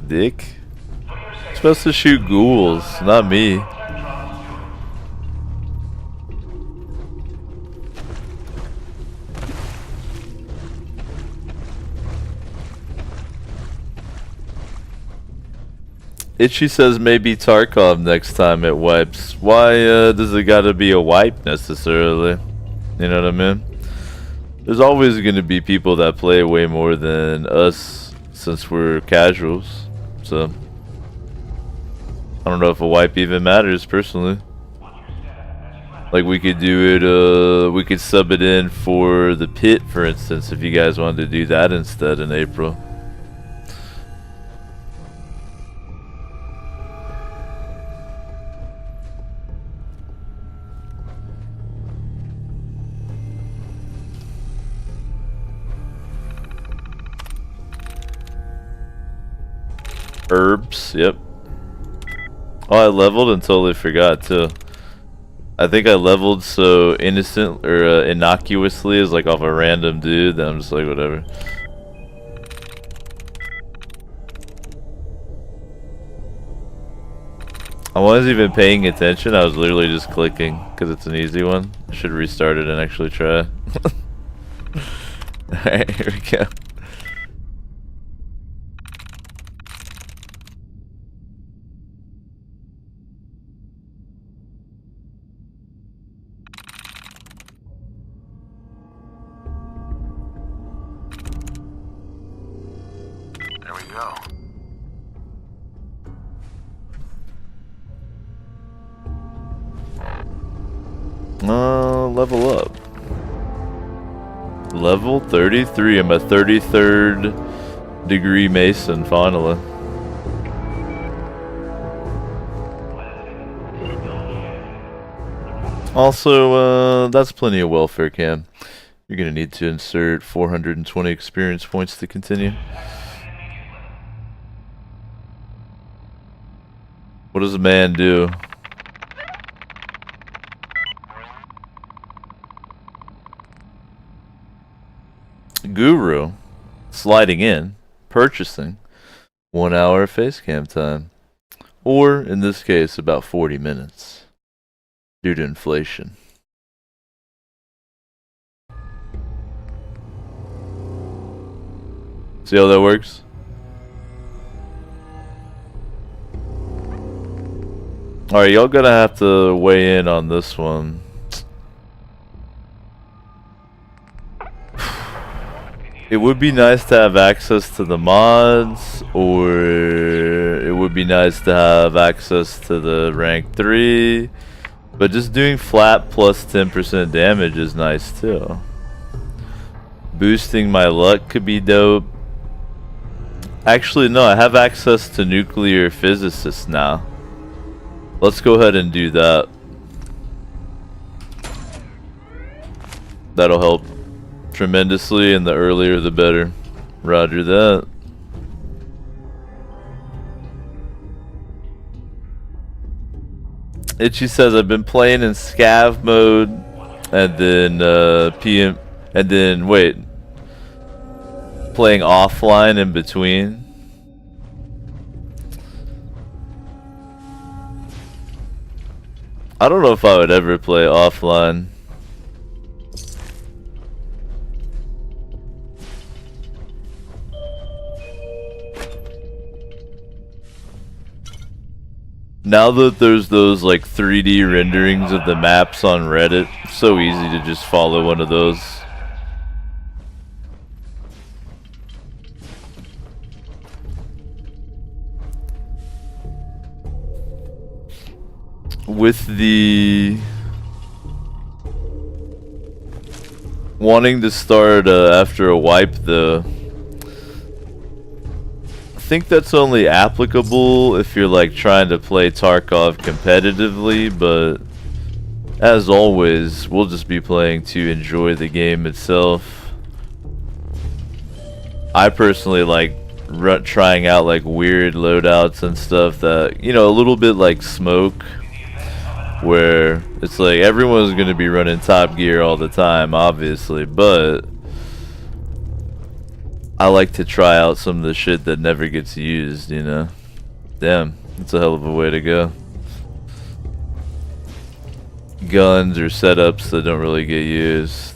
Dick. You're supposed to shoot ghouls, not me. Itchy says maybe Tarkov next time it wipes. Why does it gotta be a wipe necessarily? You know what I mean? There's always gonna be people that play way more than us since we're casuals. So I don't know if a wipe even matters personally. Like we could do it, we could sub it in for the pit for instance if you guys wanted to do that instead in April. Herbs, yep. Oh, I leveled and totally forgot too. I think I leveled so innocent or innocuously as like off a random dude that I'm just like whatever. I wasn't even paying attention, I was literally just clicking because it's an easy one. I should restart it and actually try. Alright, here we go. There we go. Level up. Level 33. I'm a 33rd degree Mason finally. Also, that's plenty of welfare cam. You're gonna need to insert 420 experience points to continue. What does a man do? Guru, sliding in, purchasing, 1 hour face cam time. Or, in this case, about 40 minutes. Due to inflation. See how that works? Alright, y'all gonna have to weigh in on this one. It would be nice to have access to the mods, or it would be nice to have access to the rank 3, but just doing flat plus 10% damage is nice too. Boosting my luck could be dope. Actually, no, I have access to nuclear physicists now. Let's go ahead and do that. That'll help tremendously, and the earlier the better. Roger that. Itchy says I've been playing in scav mode and then PM and then wait, playing offline in between. I don't know if I would ever play offline. Now that there's those like 3D renderings of the maps on Reddit, it's so easy to just follow one of those. With the wanting to start after a wipe though, I think that's only applicable if you're like trying to play Tarkov competitively, but as always, we'll just be playing to enjoy the game itself. I personally like trying out like weird loadouts and stuff that, you know, a little bit like Smoke, where it's like everyone's gonna be running Top Gear all the time, obviously, but I like to try out some of the shit that never gets used, you know. Damn, that's a hell of a way to go. Guns or setups that don't really get used.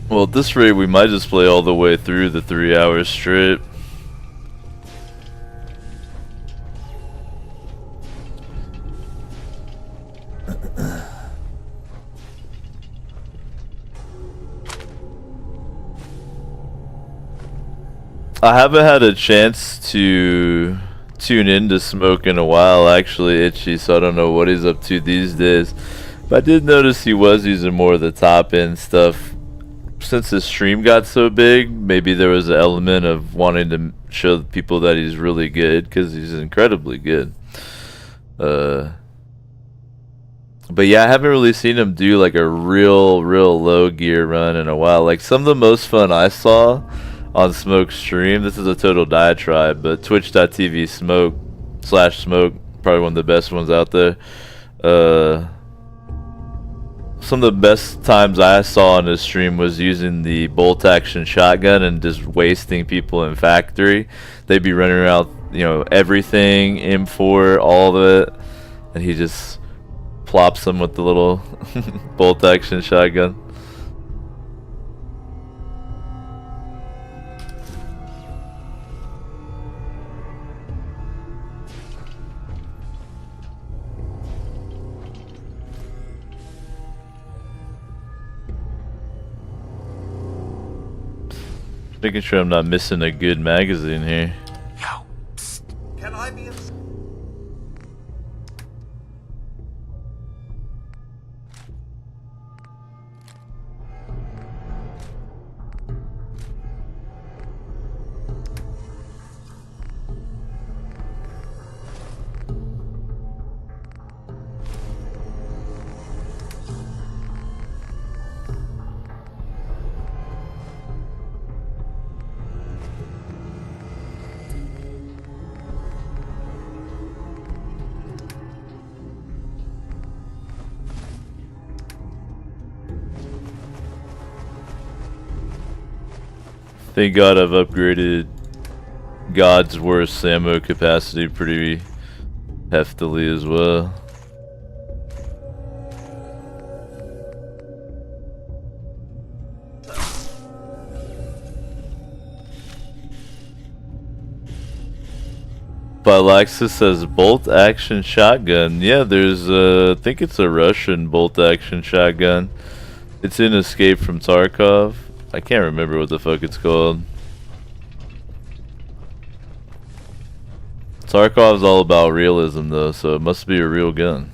Well, at this rate, we might just play all the way through the 3-hour strip. I haven't had a chance to tune into Smoke in a while, actually, Itchy, so I don't know what he's up to these days. But I did notice he was using more of the top-end stuff. Since his stream got so big, maybe there was an element of wanting to show people that he's really good, because he's incredibly good. But yeah, I haven't really seen him do like a real low gear run in a while. Like some of the most fun I saw on Smoke's stream, this is a total diatribe, but twitch.tv /Smoke, probably one of the best ones out there. Some of the best times I saw on his stream was using the bolt action shotgun and just wasting people in factory. They'd be running around, you know, everything, M4, all of it, and he just plops them with the little bolt action shotgun. Making sure I'm not missing a good magazine here. Yo, psst. Can I be a... Thank God I've upgraded God's worst ammo capacity pretty heftily as well. Bilaxis says bolt action shotgun. Yeah, there's I think it's a Russian bolt action shotgun. It's in Escape from Tarkov. I can't remember what the fuck it's called. Tarkov's all about realism though, so it must be a real gun.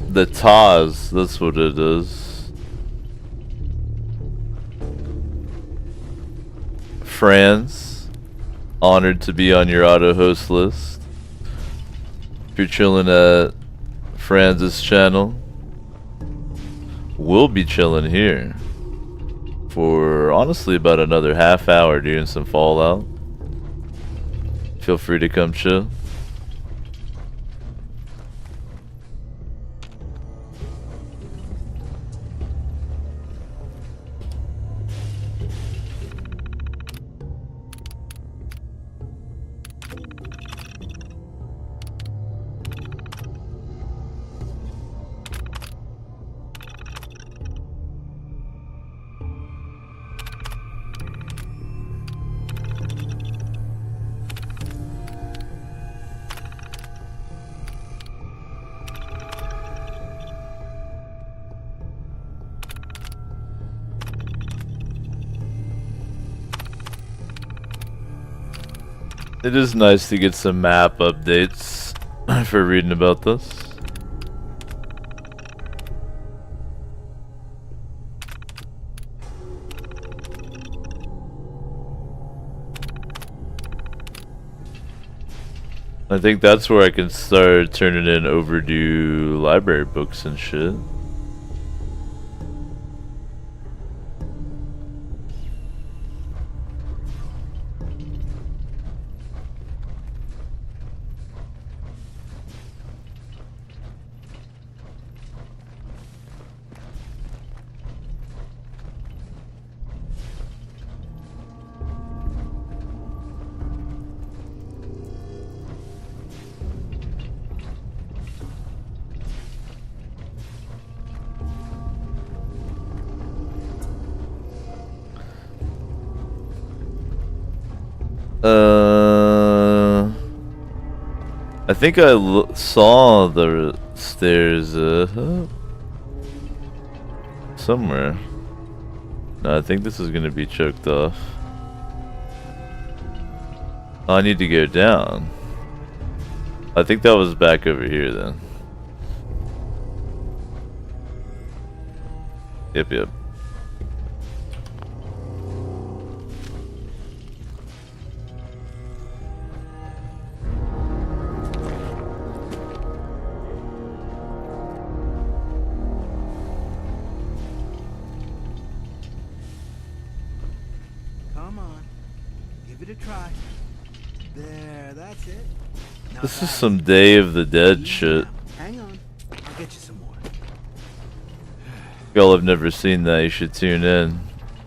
The Taz, that's what it is. Franz, honored to be on your auto host list. If you're chilling at Franz's channel, we'll be chilling here for honestly about another half hour doing some Fallout. Feel free to come chill. It is nice to get some map updates for reading about this. I think that's where I can start turning in overdue library books and shit. I think I saw the stairs somewhere. No, I think this is gonna be choked off. Oh, I need to go down. I think that was back over here then. Yep. This is some Day of the Dead shit. Hang on. I'll get you some more. If y'all have never seen that, you should tune in.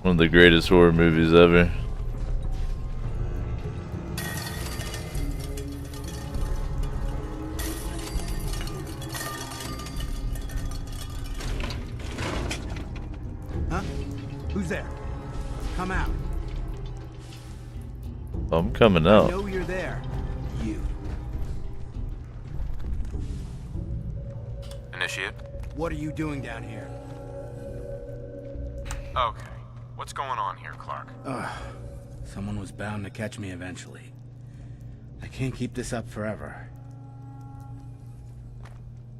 One of the greatest horror movies ever. Huh? Who's there? Come out. I'm coming out. I know you're there. You. Initiate. What are you doing down here? Okay. What's going on here, Clark? Someone was bound to catch me eventually. I can't keep this up forever.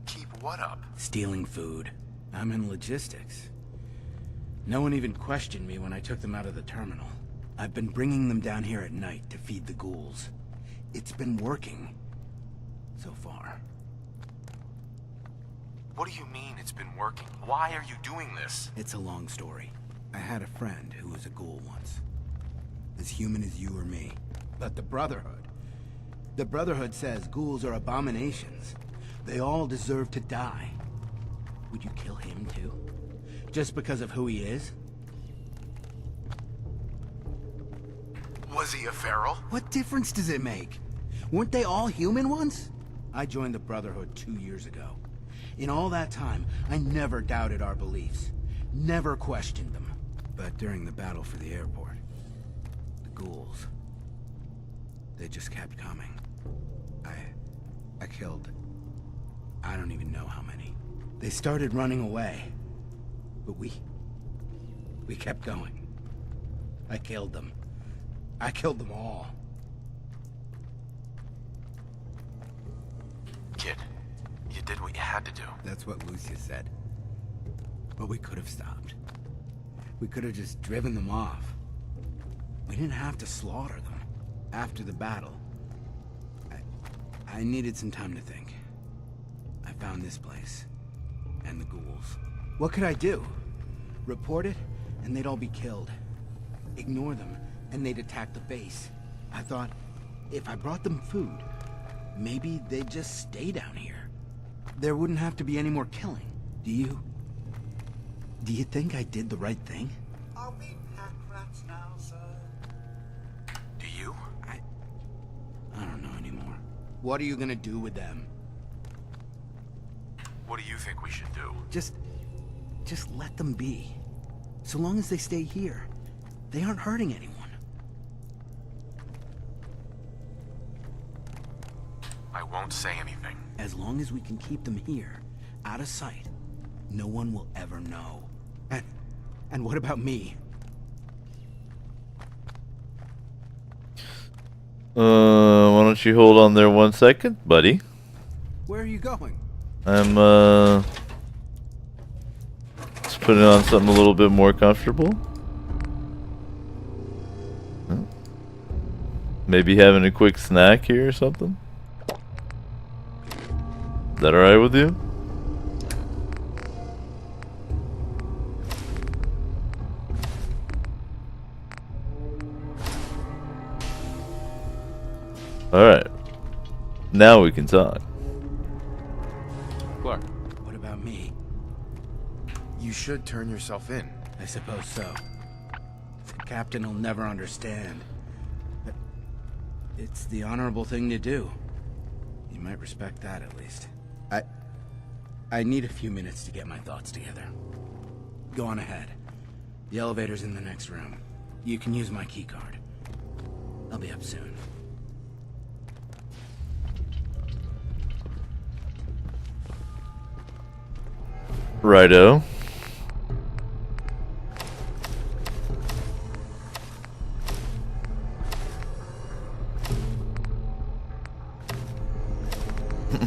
Keep what up? Stealing food. I'm in logistics. No one even questioned me when I took them out of the terminal. I've been bringing them down here at night to feed the ghouls. It's been working. So far. What do you mean it's been working? Why are you doing this? It's a long story. I had a friend who was a ghoul once. As human as you or me. But the Brotherhood. The Brotherhood says ghouls are abominations. They all deserve to die. Would you kill him too? Just because of who he is? Was he a feral? What difference does it make? Weren't they all human once? I joined the Brotherhood 2 years ago. In all that time, I never doubted our beliefs. Never questioned them. But during the battle for the airport, the ghouls, they just kept coming. I killed, I don't even know how many. They started running away. But we kept going. I killed them. I killed them all. Kid, you did what you had to do. That's what Lucia said. But we could have stopped. We could have just driven them off. We didn't have to slaughter them. After the battle, I needed some time to think. I found this place. And the ghouls. What could I do? Report it, and they'd all be killed. Ignore them, and they'd attack the base. I thought, if I brought them food, maybe they'd just stay down here. There wouldn't have to be any more killing. Do you think I did the right thing? Are we pack rats now, sir? Do you? I don't know anymore. What are you gonna do with them? What do you think we should do? Just let them be. So long as they stay here, they aren't hurting anyone. I won't say anything. As long as we can keep them here, out of sight, no one will ever know. And what about me? Why don't you hold on there 1 second, buddy? Where are you going? I'm, just putting on something a little bit more comfortable. Maybe having a quick snack here or something? Is that alright with you? Alright. Now we can talk. Clark. What about me? You should turn yourself in. I suppose so. The captain will never understand. But it's the honorable thing to do. You might respect that at least. I need a few minutes to get my thoughts together. Go on ahead. The elevator's in the next room. You can use my keycard. I'll be up soon. Righto.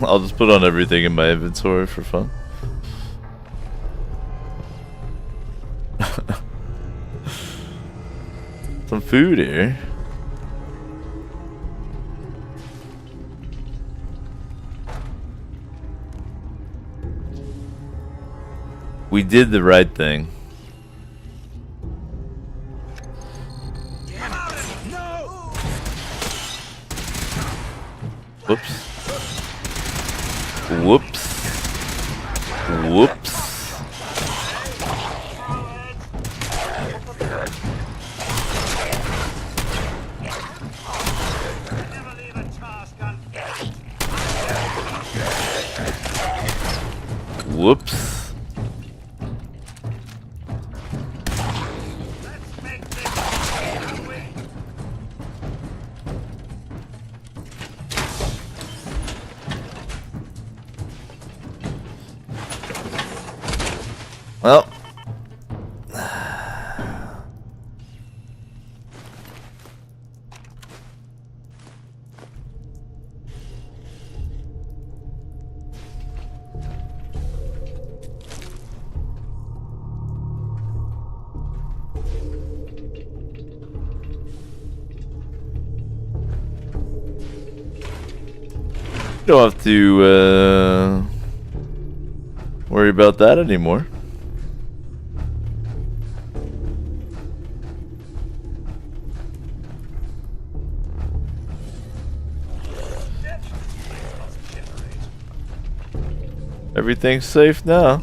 I'll just put on everything in my inventory for fun. Some food here. We did the right thing. Whoops. Whoops. Whoops. Whoops. Well, you don't have to worry about that anymore. Everything's safe now.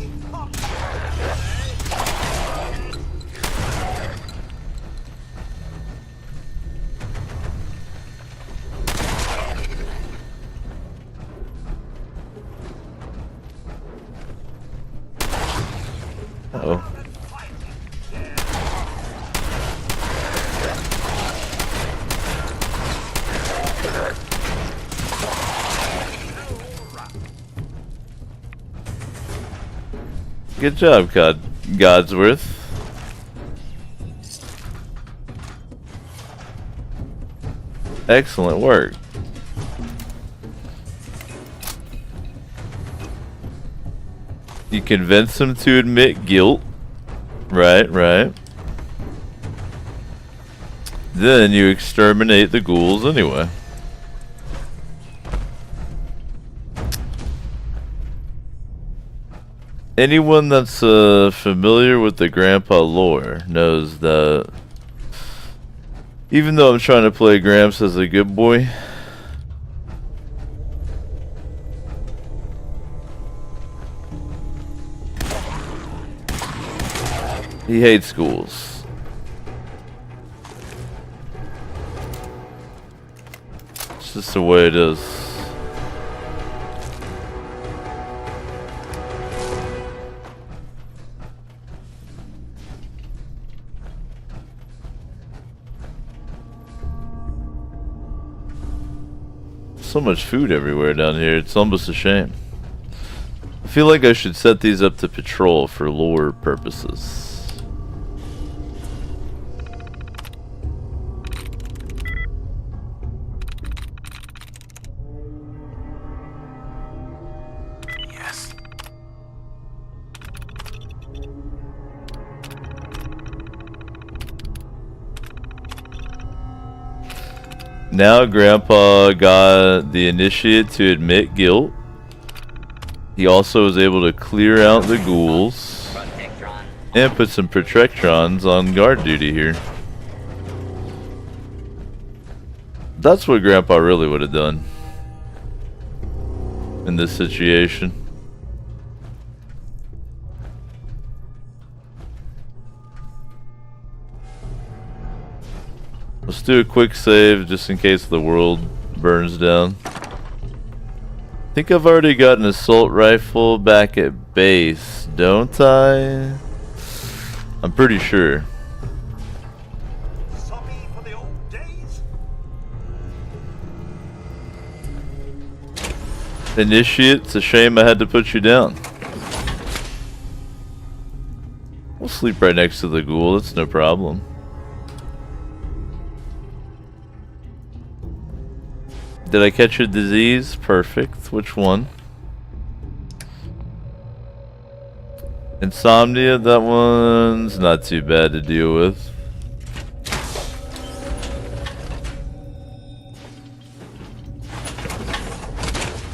Uh-oh. Good job, Godsworth. Excellent work. You convince him to admit guilt. Right, right. Then you exterminate the ghouls anyway. Anyone that's familiar with the Grandpa lore knows that even though I'm trying to play Gramps as a good boy, he hates ghouls. It's just the way it is. So much food everywhere down here, it's almost a shame. I feel like I should set these up to patrol for lore purposes. Yes. Now Grandpa got the initiate to admit guilt. He also was able to clear out the ghouls and put some Protectrons on guard duty here. That's what Grandpa really would have done in this situation. Let's do a quick save just in case the world burns down. I think I've already got an assault rifle back at base, don't I? I'm pretty sure. Initiate, it's a shame I had to put you down. We'll sleep right next to the ghoul, that's no problem. Did I catch a disease? Perfect. Which one? Insomnia, that one's not too bad to deal with.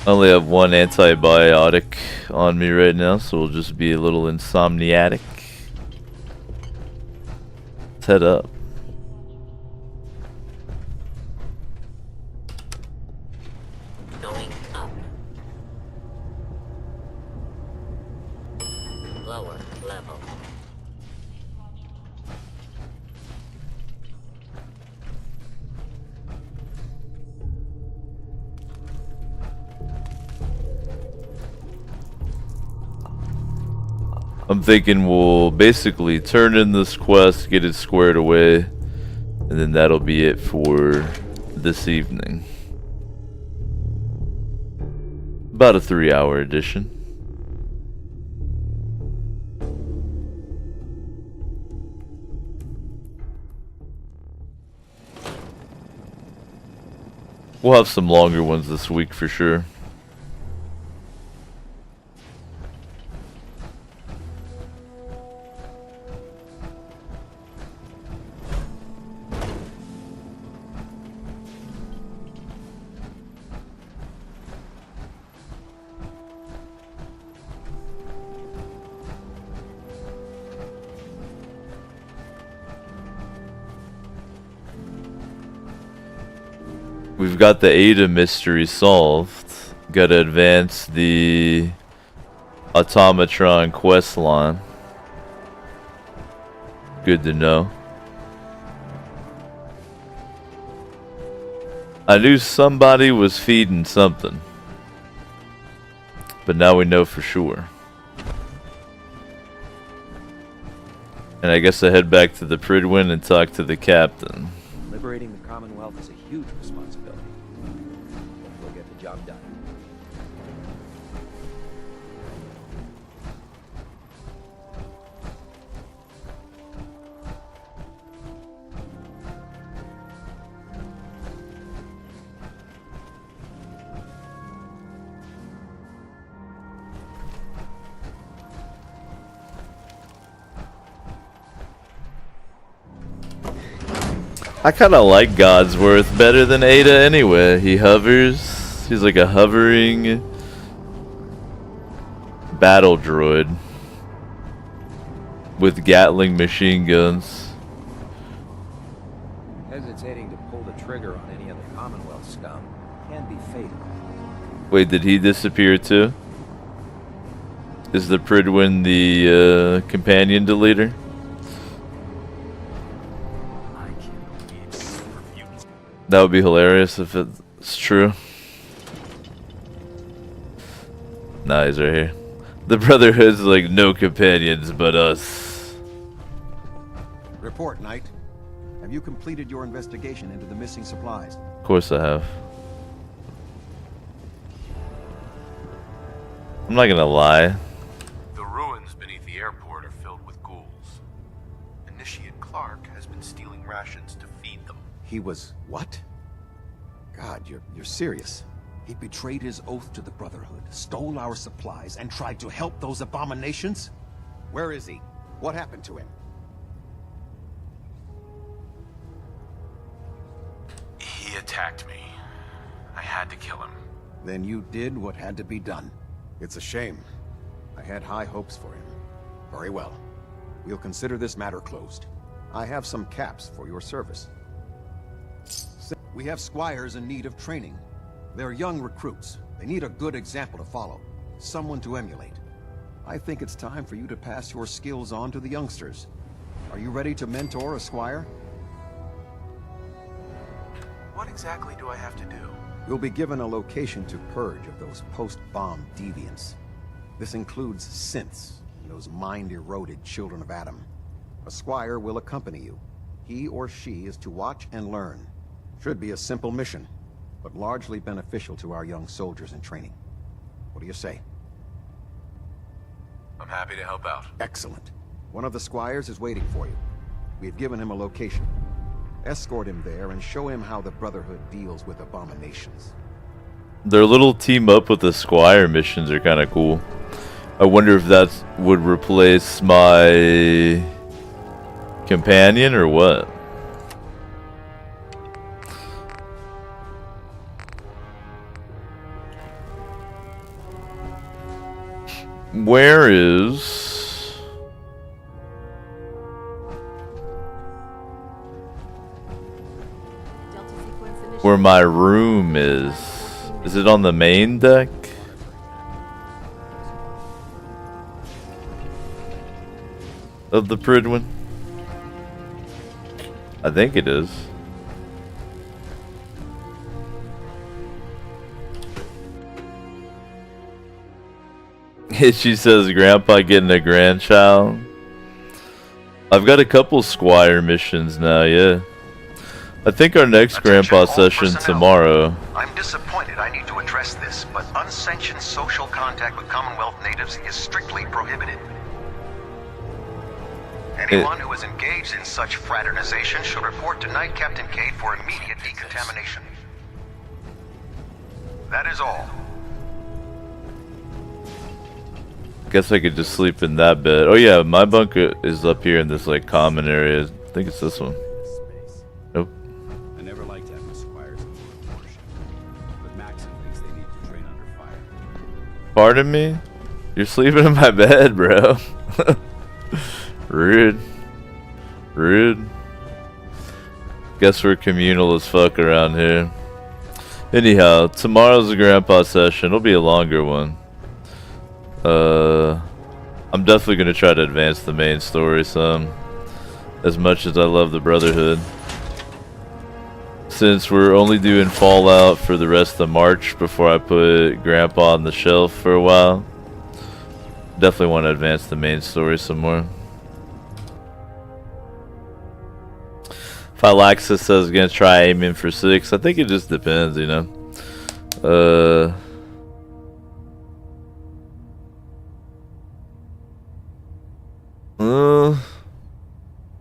I only have one antibiotic on me right now, so we'll just be a little insomniatic. Let's head up. Going up. Lower level. I'm thinking we'll basically turn in this quest, get it squared away, and then that'll be it for this evening. About a 3-hour edition. We'll have some longer ones this week for sure. We've got the Ada mystery solved. Gotta advance the Automatron quest line. Good to know. I knew somebody was feeding something, but now we know for sure. And I guess I head back to the Prydwen and talk to the captain. Liberating the Commonwealth is a huge responsibility. We'll get the job done. I kind of like Godsworth better than Ada anyway. He hovers. He's like a hovering battle droid with Gatling machine guns. Hesitating to pull the trigger on any of the Commonwealth scum can be fatal. Wait, did he disappear too? Is the Pridwin the companion deleter? That would be hilarious if it's true. Nah, he's right here. The Brotherhood's like no companions but us. Report, Knight. Have you completed your investigation into the missing supplies? Of course I have. I'm not gonna lie. The ruins beneath the airport are filled with ghouls. Initiate Clark has been stealing rations to feed them. He was what? God, you're serious. He betrayed his oath to the Brotherhood, stole our supplies, and tried to help those abominations? Where is he? What happened to him? He attacked me. I had to kill him. Then you did what had to be done. It's a shame. I had high hopes for him. Very well. We'll consider this matter closed. I have some caps for your service. We have squires in need of training. They're young recruits. They need a good example to follow. Someone to emulate. I think it's time for you to pass your skills on to the youngsters. Are you ready to mentor a squire? What exactly do I have to do? You'll be given a location to purge of those post-bomb deviants. This includes synths, and those mind-eroded children of Adam. A squire will accompany you. He or she is to watch and learn. Should be a simple mission, but largely beneficial to our young soldiers in training. What do you say? I'm happy to help out. Excellent. One of the squires is waiting for you. We've given him a location. Escort him there and show him how the Brotherhood deals with abominations. Their little team up with the Squire missions are kind of cool. I wonder if that would replace my companion or what. Where is... where my room is? Is it on the main deck? Of the Pridwin? I think it is. She says, Grandpa getting a grandchild. I've got a couple Squire missions now, yeah. I think our next Grandpa session tomorrow. I'm disappointed I need to address this, but unsanctioned social contact with Commonwealth natives is strictly prohibited. Anyone who is engaged in such fraternization should report to Knight Captain Cade for immediate decontamination. That is all. Guess I could just sleep in that bed. Oh yeah, my bunker is up here in this like common area. I think it's this one. Nope. I never liked having squires in the ownership, but Maxon thinks they need to train under fire. Pardon me? You're sleeping in my bed, bro. Rude. Rude. Guess we're communal as fuck around here. Anyhow, tomorrow's a Grandpa session. It'll be a longer one. I'm definitely gonna try to advance the main story some, as much as I love the Brotherhood. Since we're only doing Fallout for the rest of March before I put Grandpa on the shelf for a while, definitely want to advance the main story some more. Phylaxis says gonna try aiming for 6. I think it just depends, you know.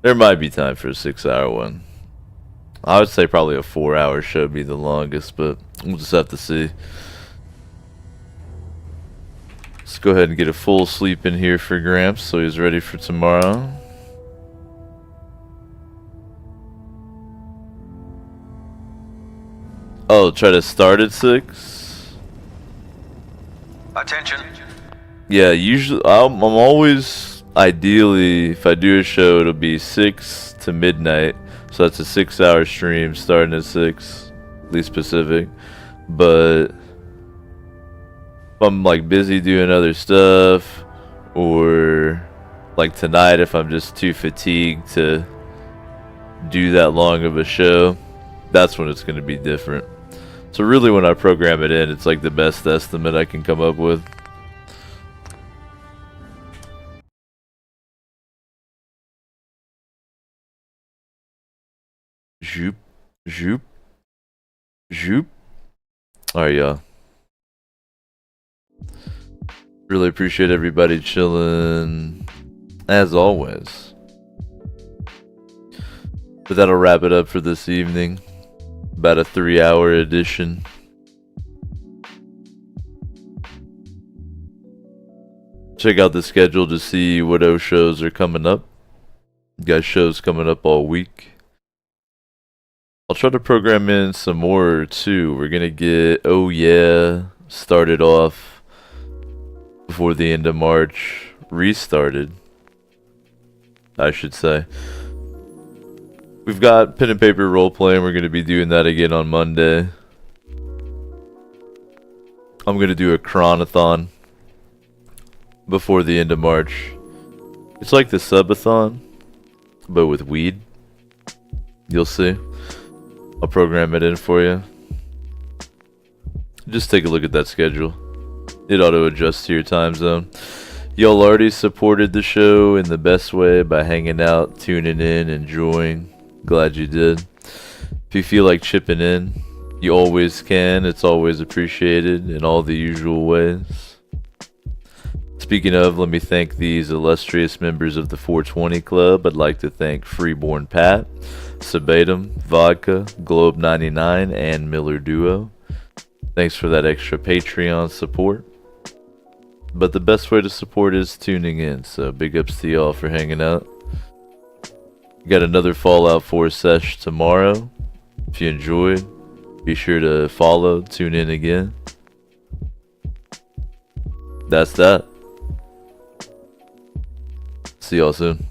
There might be time for a 6-hour one. I would say probably a 4-hour show would be the longest, but we'll just have to see. Let's go ahead and get a full sleep in here for Gramps so he's ready for tomorrow. Oh, try to start at 6? Attention. Yeah, usually I'm always, ideally, if I do a show, it'll be 6 to midnight. So that's a 6-hour stream starting at 6, at least Pacific. But if I'm like busy doing other stuff, or like tonight if I'm just too fatigued to do that long of a show, that's when it's going to be different. So really when I program it in, it's like the best estimate I can come up with. Zoop, zoop, zoop. Alright, y'all. Really appreciate everybody chilling, as always. But that'll wrap it up for this evening. About a 3-hour edition. Check out the schedule to see what O shows are coming up. Got shows coming up all week. I'll try to program in some more too. We're gonna get Oh Yeah started off before the end of March. Restarted, I should say. We've got pen and paper role playing. We're gonna be doing that again on Monday. I'm gonna do a chronathon before the end of March. It's like the subathon, but with weed. You'll see. I'll program it in for you. Just take a look at that schedule. It auto adjusts to your time zone. Y'all already supported the show in the best way by hanging out, tuning in, enjoying. Glad you did. If you feel like chipping in, you always can. It's always appreciated in all the usual ways. Speaking of, let me thank these illustrious members of the 420 Club. I'd like to thank Freeborn Pat, Sabatum, Vodka, Globe 99, and Miller Duo. Thanks for that extra Patreon support. But the best way to support is tuning in, so big ups to y'all for hanging out. Got another Fallout 4 sesh tomorrow. If you enjoyed, be sure to follow, tune in again. That's that. See y'all soon.